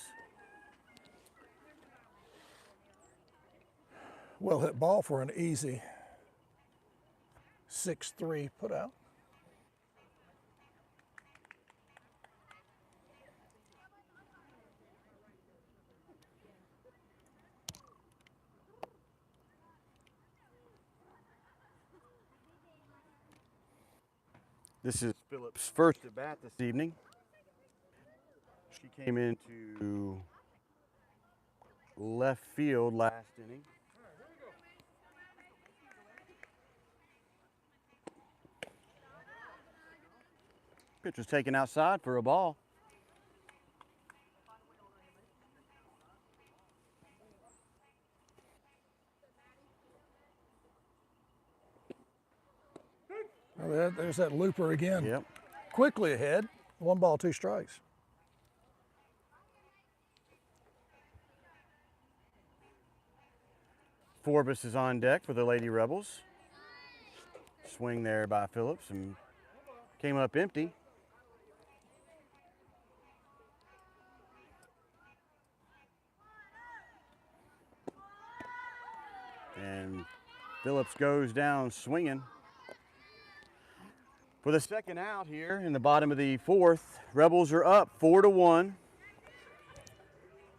Well hit ball for an easy 6-3 put out. This is Phillips' first at bat this evening. She came into left field last inning. Pitch was taken outside for a ball. Well, there's that looper again. Yep. Quickly ahead, 1 ball, 2 strikes. Forbes is on deck for the Lady Rebels. Swing there by Phillips and came up empty. And Phillips goes down swinging. For the second out here in the bottom of the fourth, Rebels are up 4-1.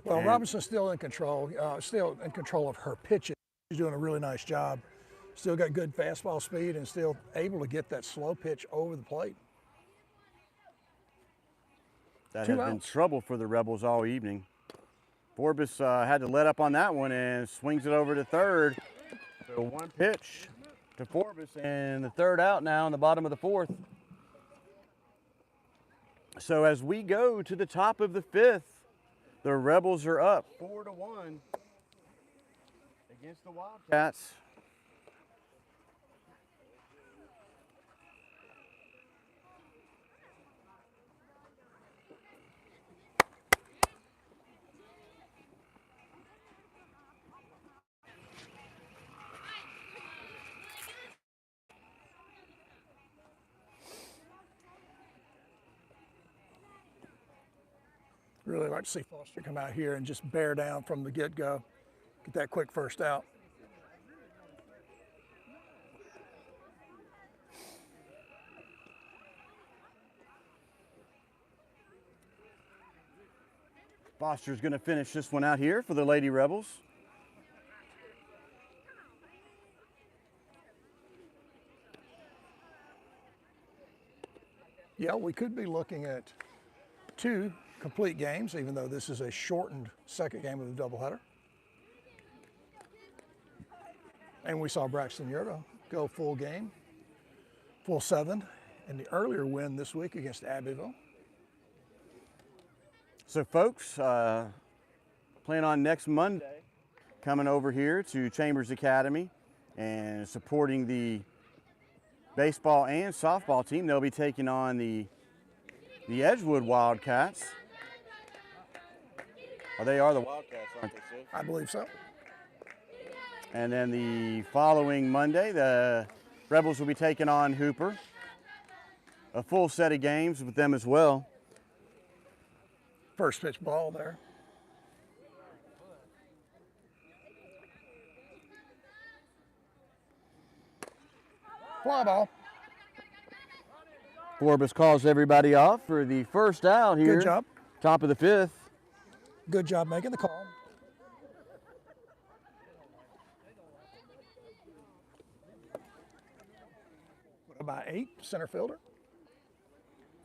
Well, and Robinson's still in control of her pitches. She's doing a really nice job. Still got good fastball speed and still able to get that slow pitch over the plate. That has been trouble for the Rebels all evening. Forbes had to let up on that one and swings it over to third. So 1 pitch to Forbes, and the third out now in the bottom of the fourth. So as we go to the top of the fifth, the Rebels are up 4-1 against the Wildcats. Really like to see Foster come out here and just bear down from the get-go, get that quick first out. Foster's going to finish this one out here for the Lady Rebels. Yeah, we could be looking at 2 complete games, even though this is a shortened second game of the doubleheader. And we saw Braxton Yerto go full game, full 7, in the earlier win this week against Abbeville. So folks, plan on next Monday coming over here to Chambers Academy and supporting the baseball and softball team. They'll be taking on the Edgewood Wildcats. Oh, they are the Wildcats, aren't they, Sid? I believe so. And then the following Monday, the Rebels will be taking on Hooper. A full set of games with them as well. First pitch ball there. Fly ball. Forbes calls everybody off for the first out here. Good job. Top of the 5th. Good job making the call. What about 8, center fielder?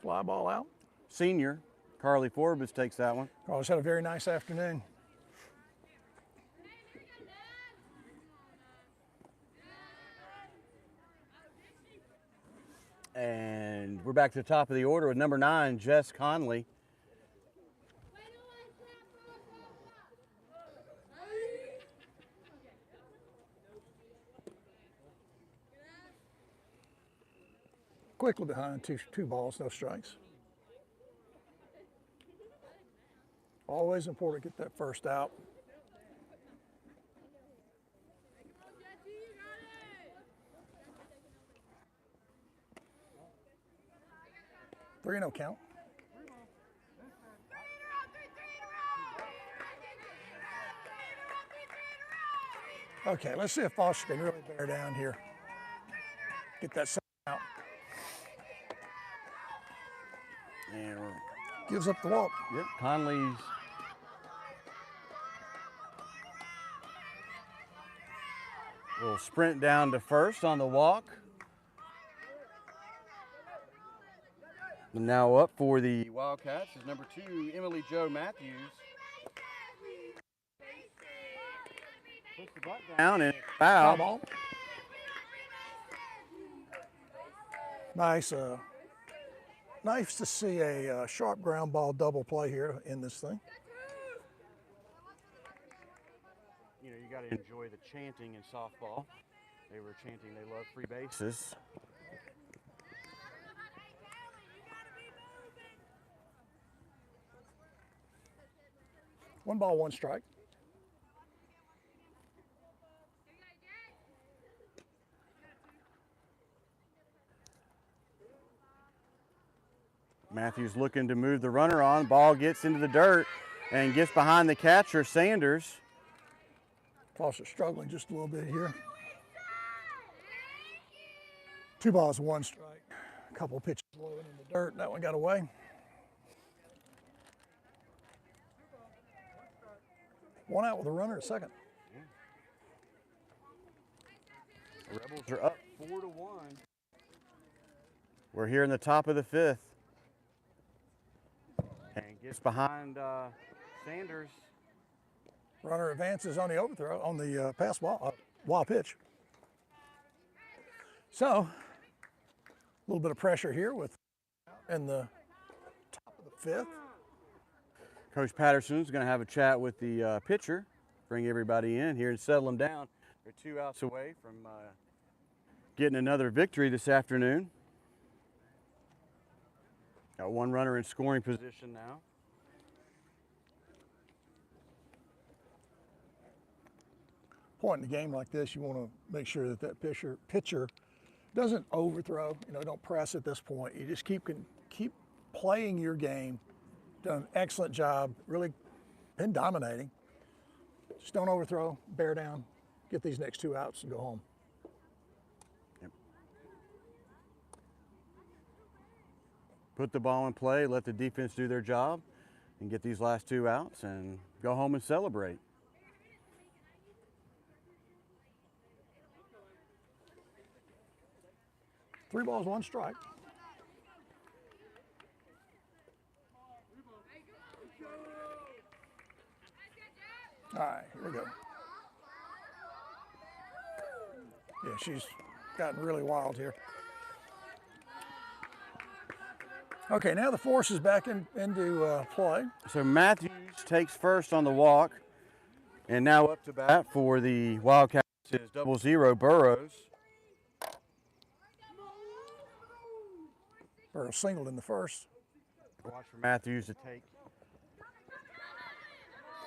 Fly ball out. Senior Carly Forbes takes that one. Carlos had a very nice afternoon. And we're back to the top of the order with number 9, Jess Conley. Quickly behind, two balls, no strikes. Always important to get that first out. Three no count. Okay, let's see if Foster can really bear down here. Get that second out. And Gives up the walk. yep, Conley's will sprint down to first on the walk. And now up for the Wildcats is number 2, Emily Jo Matthews. Puts the butt down and foul. Ball. Nice. Nice to see a sharp ground ball double play here in this thing. You know, you got to enjoy the chanting in softball. They were chanting they love free bases. One ball, one strike. Matthews looking to move the runner on. Ball gets into the dirt and gets behind the catcher, Sanders. Foster struggling just a little bit here. 2 balls, 1 strike. A couple pitches low in the dirt. That one got away. One out with a runner at second. The Rebels are up 4-1. We're here in the top of the 5th. And gets behind Sanders. Runner advances on the overthrow, on the pass ball, wild pitch. So, a little bit of pressure here with in the top of the 5th. Coach Patterson's going to have a chat with the pitcher, bring everybody in here and settle them down. They're 2 outs away from getting another victory this afternoon. Got 1 runner in scoring position now. Point in a game like this, you want to make sure that that pitcher doesn't overthrow. You know, don't press at this point. You just keep playing your game. Done an excellent job. Really been dominating. Just don't overthrow. Bear down. Get these next 2 outs and go home. Yep. Put the ball in play. Let the defense do their job, and get these last 2 outs and go home and celebrate. Three balls, 1 strike. we go. Yeah, she's gotten really wild here. Okay, now the force is back into play. So Matthews takes first on the walk, and now up to bat for the Wildcats is 00 Burrows. Burrows singled in the first. Watch for Matthews to take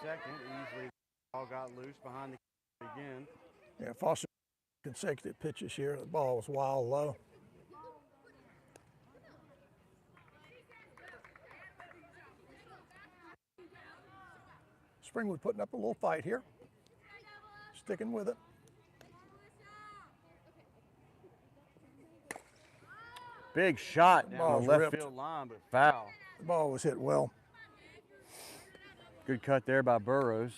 second. Easily the ball got loose behind the again. Yeah, Foster consecutive pitches here. The ball was wild low. Springwood putting up a little fight here. Sticking with it. Big shot down the left ripped. field line, but foul. The ball was hit well. Good cut there by Burrows.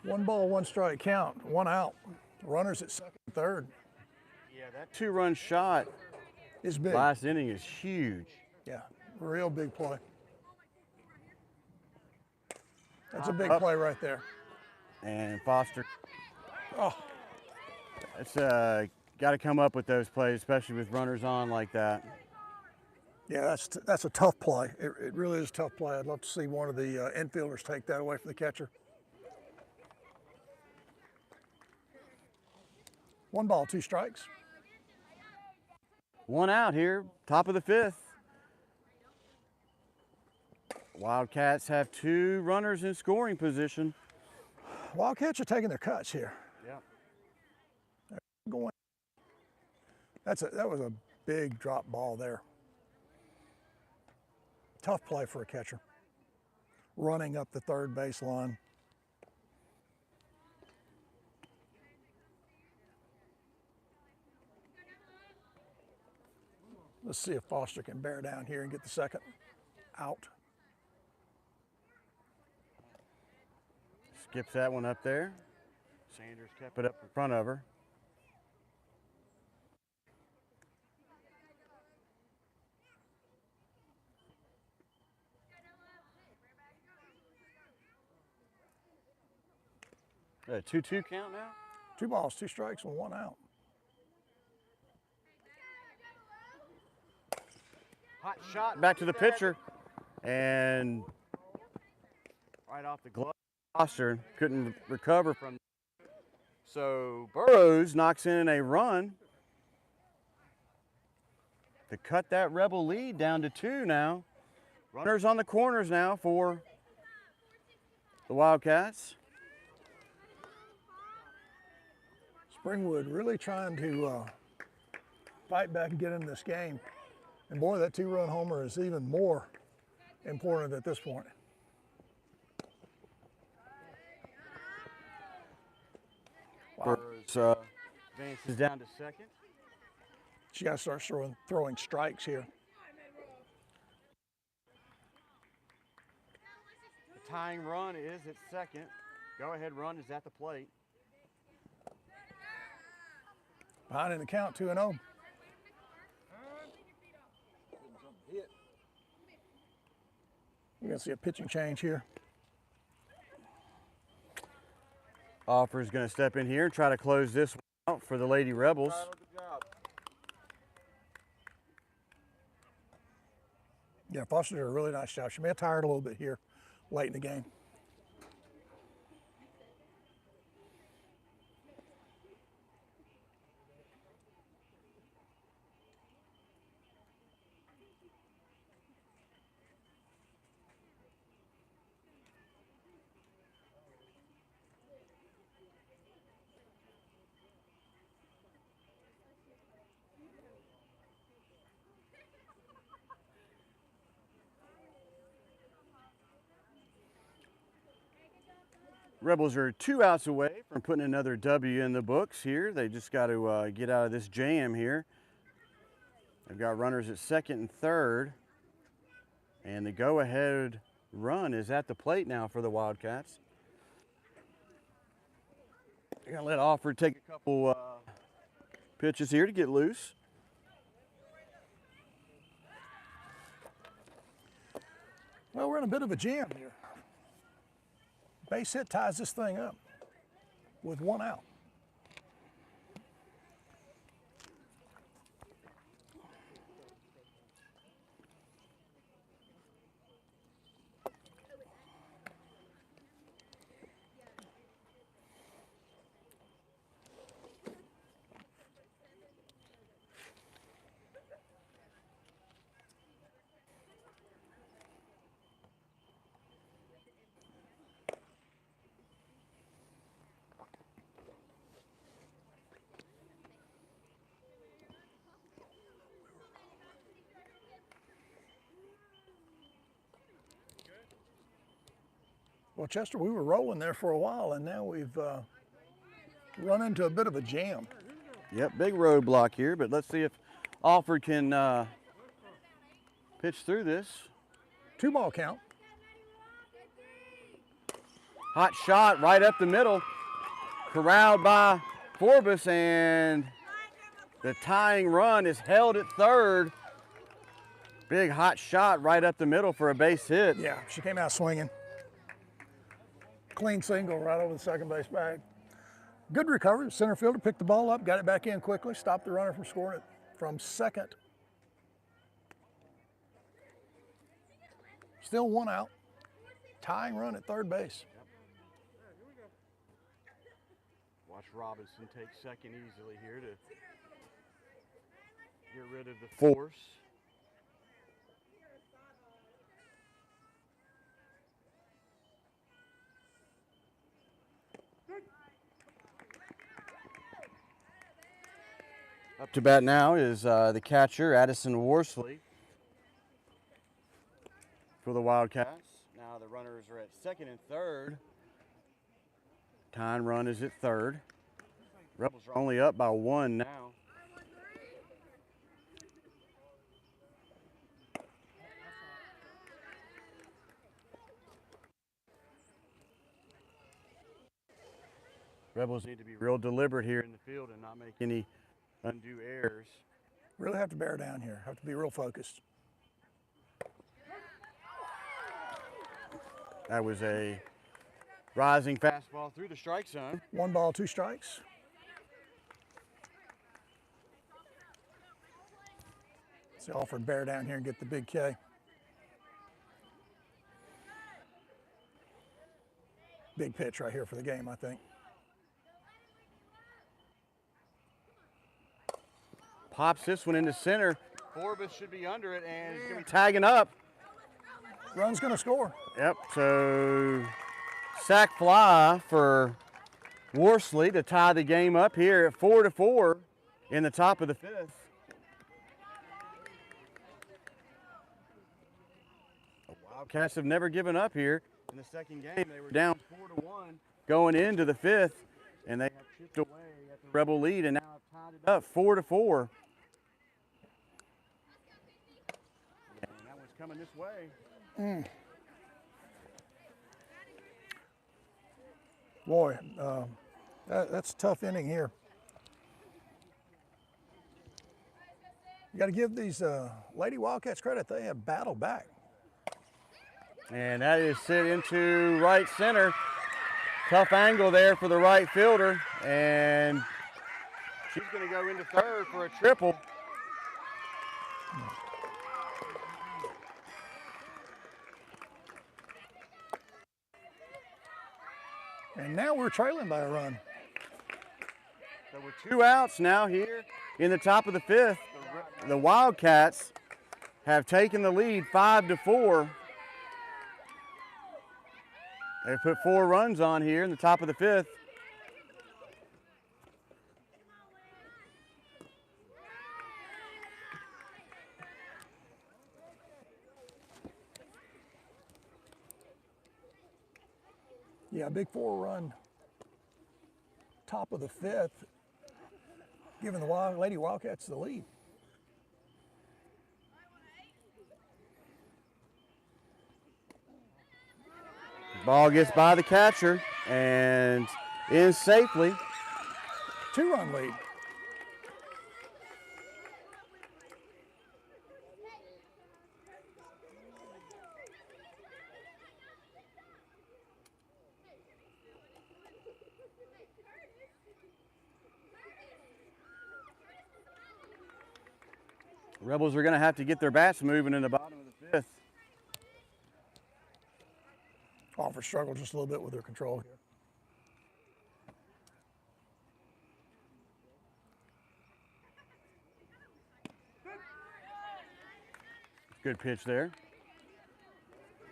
1 ball, 1 strike count, 1 out. Runners at second and third. Yeah, that 2-run shot Is big. last inning is huge. Yeah, real big play. That's a big Up. play right there. And Foster, Oh, it's got to come up with those plays, especially with runners on like that. yeah, that's a tough play. It really is a tough play. I'd love to see one of the infielders take that away from the catcher. 1 ball, 2 strikes. 1 out here, top of the 5th. Wildcats have 2 runners in scoring position. Wildcats are taking their cuts here. Yeah. Going. That was a big drop ball there. Tough play for a catcher. Running up the third base line. Let's see if Foster can bear down here and get the second out. Skips that one up there. Sanders kept it up in front of her. A 2-2 count now? 2 balls, 2 strikes, and 1 out. Hot shot back to the pitcher, and right off the glove. Foster couldn't recover from. So Burrows knocks in a run to cut that Rebel lead down to 2 now. Runners on the corners now for the Wildcats. Springwood really trying to fight back and get into this game. And boy, that 2-run homer is even more important at this point. Wow. Burrows advances down to second. She got to start throwing strikes here. The tying run is at second. Go-ahead run is at the plate. Behind in the count, 2-0. You're going to see a pitching change here. Offer's going to step in here and try to close this one out for the Lady Rebels. Yeah, Foster did a really nice job. She may have tired a little bit here late in the game. Rebels are 2 outs away from putting another W in the books here. They just got to get out of this jam here. They've got runners at second and third. And the go-ahead run is at the plate now for the Wildcats. They're going to let Alford take a couple pitches here to get loose. Well, we're in a bit of a jam here. Base hit ties this thing up. with 1 out. Well, Chester, we were rolling there for a while, and now we've run into a bit of a jam. Yep, big roadblock here, but let's see if Alford can pitch through this. 2-ball count. Hot shot right up the middle, corralled by Forbes, and the tying run is held at third. Big hot shot right up the middle for a base hit. Yeah, she came out swinging. Clean single right over the second base bag. Good recovery. The center fielder picked the ball up, got it back in quickly, stopped the runner from scoring it from second. Still 1 out. Tying run at third base. Watch Robinson take second easily here to get rid of the force. Up to bat now is the catcher, Addison Worsley, for the Wildcats. Now the runners are at second and third. Tying run is at third. Rebels are only up by 1 now. Rebels need to be real deliberate here in the field and not make any undue errors. Really have to bear down here. Have to be real focused. That was a rising fastball through the strike zone. 1 ball, 2 strikes. See Alford bear down here and get the big K. Big pitch right here for the game, I think. Pops this one into center. Forbes should be under it, and he's going to be tagging up. Run's going to score. Yep, so sac fly for Worsley to tie the game up here at 4-4 in the top of the 5th. The Wildcats have never given up here. In the second game, they were down 4-1 going into the 5th, and they have chipped away at the Rebel lead and now have tied it up 4-4. And that one's coming this way. Boy, that's a tough inning here. You got to give these Lady Wildcats credit. They have battled back. And that is hit into right center. Tough angle there for the right fielder. And she's going to go into third for a triple. And now we're trailing by a run. So we're 2 outs now here in the top of the 5th. The Wildcats have taken the lead 5-4. They put 4 runs on here in the top of the 5th. Yeah, big 4-run top of the 5th, giving the Lady Wildcats the lead. Ball gets by the catcher and in safely. 2-run lead. Rebels are going to have to get their bats moving in the bottom of the fifth. Offer struggled just a little bit with their control here. Good pitch there.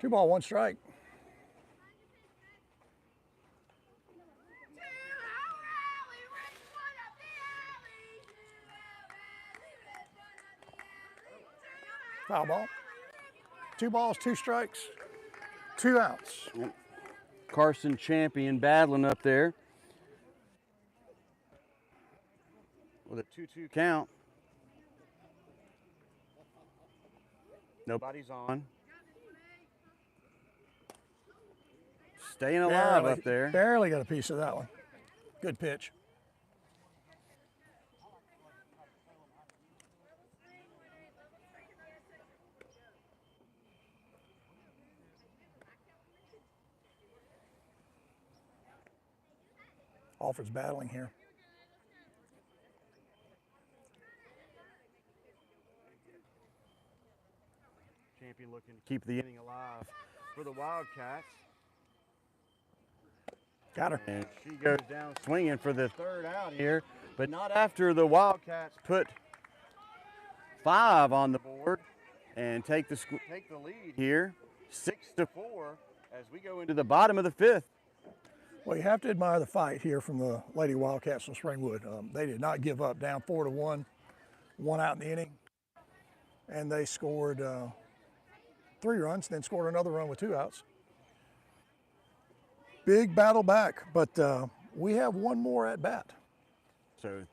2 ball, 1 strike. Foul ball. 2 balls, 2 strikes, 2 outs. Carson Champion battling up there with a 2-2 count. Nobody's on. Staying alive up there. Barely got a piece of that one. Good pitch. Alford's battling here. Champion looking to keep the inning alive for the Wildcats. Got her. And she goes down swinging for the 3rd out here, but not after the Wildcats put 5 on the board and take the lead here, 6-4, as we go into the bottom of the 5th. Well, you have to admire the fight here from the Lady Wildcats from Springwood. They did not give up, down 4-1, 1 out in the inning, and they scored 3 runs, then scored another run with 2 outs. Big battle back, but we have 1 more at bat. So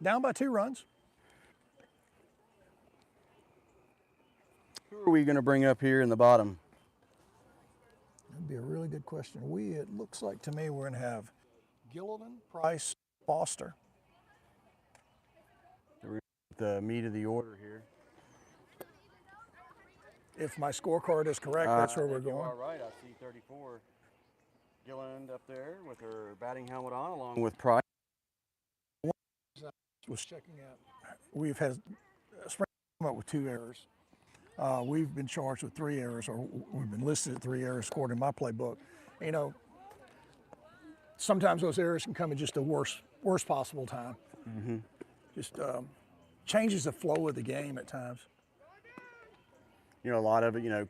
down by 2 runs. who are we going to bring up here in the bottom? That'd be a really good question. It looks like to me we're going to have Gilliland, Price, Foster. The meat of the order here. If my scorecard is correct, that's where we're going. You are right. I see 34. Gilliland up there with her batting helmet on, along with Price. Was checking out. We've had Spring come up with 2 errors. We've been charged with 3 errors, or we've been listed at 3 errors scored in my playbook. You know, sometimes those errors can come in just the worst possible time. Mm-hmm. Just changes the flow of the game at times. You know, a lot of it,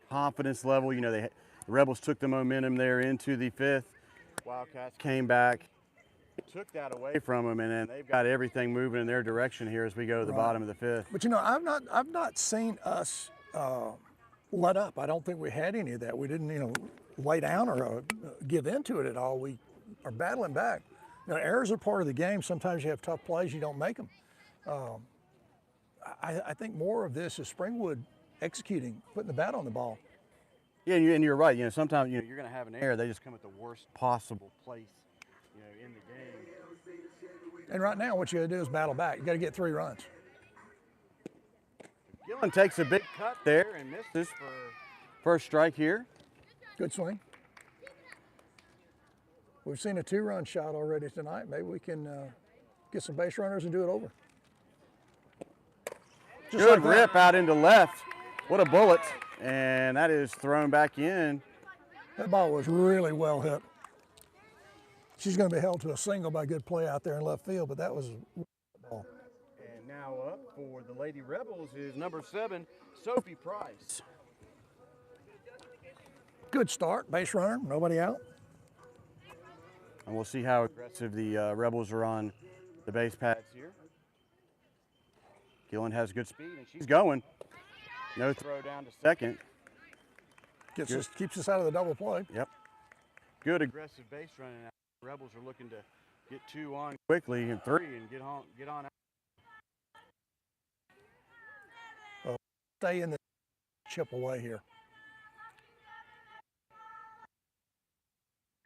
confidence level. The Rebels took the momentum there into the 5th. Wildcats came back, took that away from them, and then they've got everything moving in their direction here as we go to the bottom of the 5th. But I've not seen us let up. I don't think we had any of that. We didn't, lay down or give into it at all. We are battling back. Errors are part of the game. Sometimes you have tough plays, you don't make them. I think more of this is Springwood executing, putting the bat on the ball. Yeah, and you're right. Sometimes you're going to have an error. They just come at the worst possible place, in the game. And right now, what you got to do is battle back. You got to get 3 runs. Gillen takes a big cut there and misses for first strike here. Good swing. We've seen a 2-run shot already tonight. Maybe we can get some base runners and do it over. Just Good rip out into left. What a bullet. And that is thrown back in. That ball was really well hit. She's going to be held to a single by good play out there in left field, but that was a ball. And now up for the Lady Rebels is number 7, Sophie Price. Good start, base runner, nobody out. And we'll see how aggressive the Rebels are on the base pads here. Gillen has good speed, and she's going. No throw down to second. Keeps us out of the double play. Yep. Good aggressive base running out. The Rebels are looking to get 2 on quickly and 3 and get on out. Stay in the chip away here.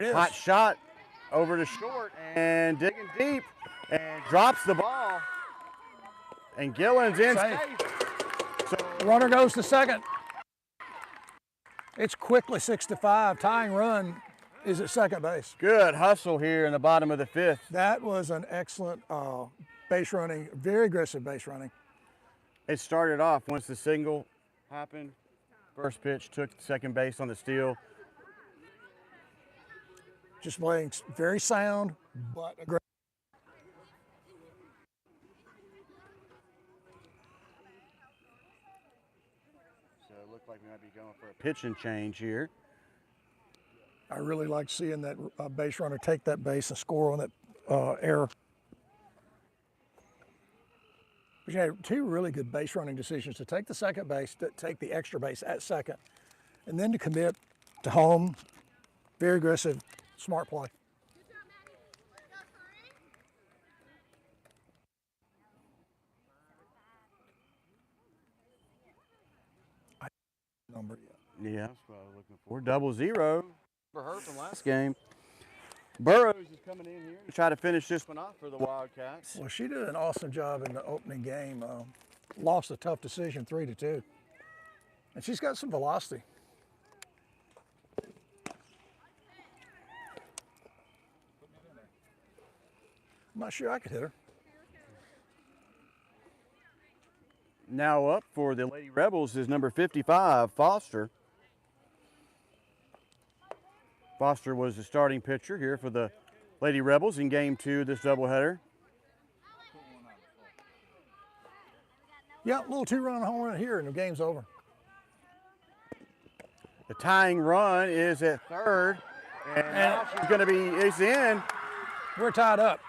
Hot shot over to short and digging deep and drops the ball. And Gillen's in safe. So runner goes to second. It's quickly 6-5. Tying run is at second base. Good hustle here in the bottom of the 5th. That was an excellent base running, very aggressive base running. It started off once the single happened. First pitch took second base on the steal. Just playing very sound, but aggressive. So it looked like we might be going for a pitching change here. I really like seeing that base runner take that base and score on that error. But you had two really good base running decisions: to take the second base, to take the extra base at second, and then to commit to home. Very aggressive, smart play. Number yet. Yeah, that's what I was looking for. 0-0 for her from last game. Burrows is coming in here to try to finish this one off for the Wildcats. Well, she did an awesome job in the opening game. Lost a tough decision, 3-2. And she's got some velocity. I'm not sure I could hit her. Now up for the Lady Rebels is number 55, Foster. Foster was the starting pitcher here for the Lady Rebels in game 2 of this doubleheader. Yeah, a little two-run home run here and the game's over. The tying run is at third, and now she's going to be, it's in. We're tied up.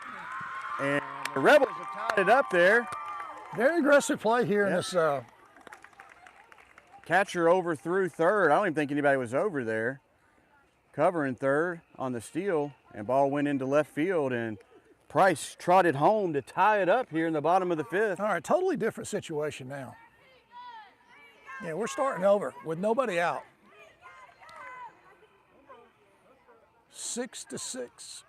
And the Rebels have tied it up there. Very aggressive play here in this. Catcher over through third. I don't even think anybody was over there. Covering third on the steal, and ball went into left field, and Price trotted home to tie it up here in the bottom of the 5th. All right, totally different situation now. Yeah, we're starting over with nobody out. 6-6.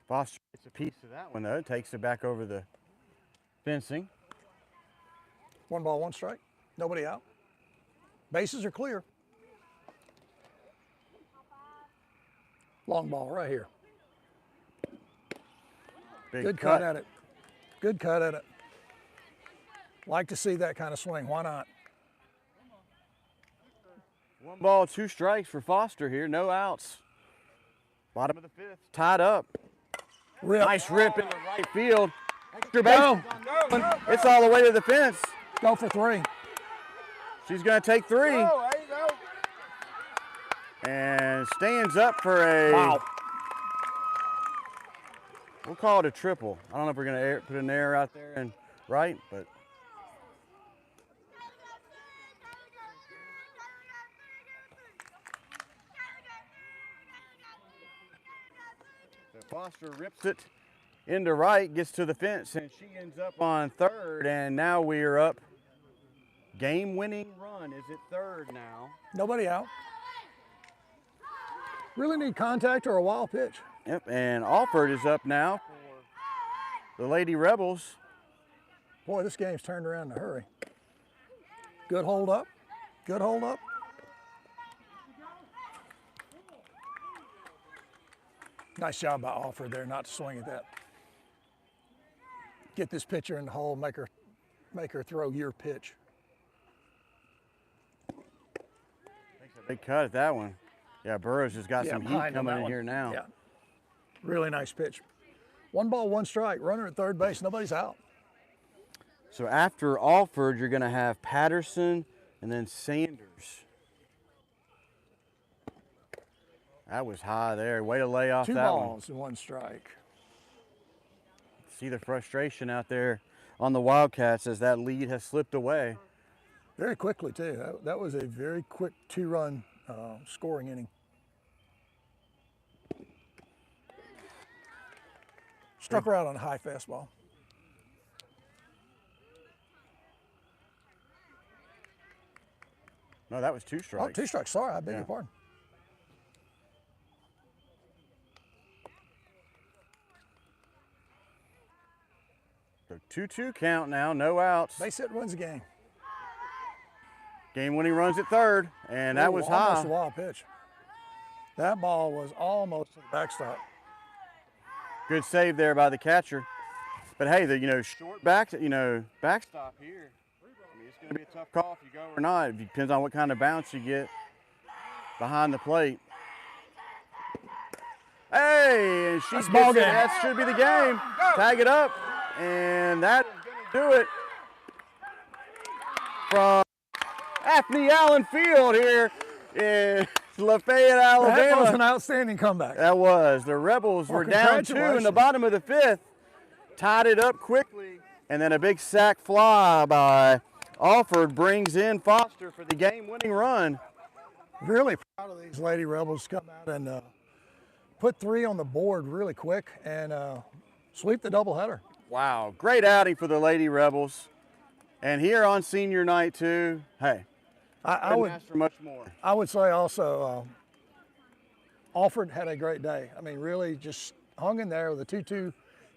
Foster gets a piece of that one, though. Takes it back over the fencing. 1 ball, 1 strike. Nobody out. Bases are clear. Long ball right here. Good cut at it. Good cut at it. Like to see that kind of swing. Why not? 1 ball, 2 strikes for Foster here. No outs. Bottom of the 5th. Tied up. Rip. Nice rip in the right field. Extra base. It's all the way to the fence. Go for 3. She's going to take 3. And stands up for a, wow. We'll call it a triple. I don't know if we're going to put an error out there and right, but. So Foster rips it into right, gets to the fence, and she ends up on third, and now we are up. Game-winning run is at third now. Nobody out. Really need contact or a wild pitch. Yep, and Alford is up now for the Lady Rebels. Boy, this game's turned around in a hurry. Good hold up. Good hold up. Nice job by Alford there not to swing at that. Get this pitcher in the hole, make her throw your pitch. Big cut at that one. Yeah, Burrows has got some heat coming in here now. Yeah, really nice pitch. 1 ball, 1 strike. Runner at third base. Nobody's out. So after Alford, you're going to have Patterson and then Sanders. That was high there. Way to lay off that one. 2 balls and 1 strike. See the frustration out there on the Wildcats as that lead has slipped away. Very quickly, too. That was a very quick 2-run scoring inning. Struck her out on a high fastball. No, that was 2 strikes. Oh, 2 strikes. Sorry, I beg your pardon. So 2-2 count now, no outs. Base hit wins the game. Game winning runs at third, and that was high. Almost a wild pitch. That ball was almost to the backstop. Good save there by the catcher. But hey, the short backstop here. I mean, it's going to be a tough call if you go or not. It depends on what kind of bounce you get behind the plate. Hey, and she gets ball it. game. That should be the game. Tag it up, and that is going to do it from Anthony Allen Field here in Lafayette, Alabama. That was an outstanding comeback. That was. The Rebels were down 2 in the bottom of the 5th, tied it up quickly, and then a big sac fly by Alford brings in Foster for the game-winning run. Really proud of these Lady Rebels to come out and put 3 on the board really quick and sweep the doubleheader. Wow, great outing for the Lady Rebels. And here on senior night too, hey, I would ask for much more. I would say also, Alford had a great day. I mean, really just hung in there with a 2-2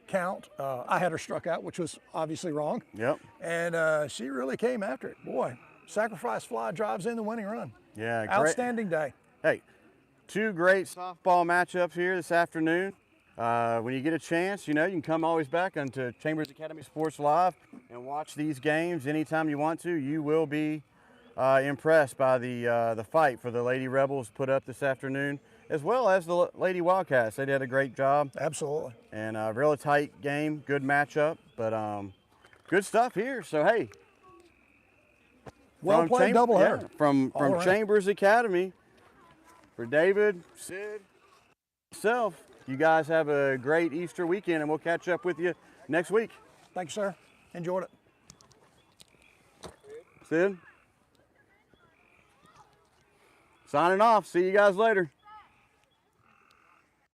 count. I had her struck out, which was obviously wrong. Yep. And she really came after it. Boy, sacrifice fly drives in the winning run. Yeah, great. Outstanding day. Hey, 2 great softball matchups here this afternoon. When you get a chance, you can come always back onto Chambers Academy Sports Live and watch these games anytime you want to. You will be impressed by the fight for the Lady Rebels put up this afternoon, as well as the Lady Wildcats. They did a great job. Absolutely. And a real tight game, good matchup, but good stuff here. So, hey. Well played doubleheader. Yeah, from Chambers Academy, for David, Sid, myself, you guys have a great Easter weekend, and we'll catch up with you next week. Thank you, sir. Enjoyed it. Sid? Signing off. See you guys later.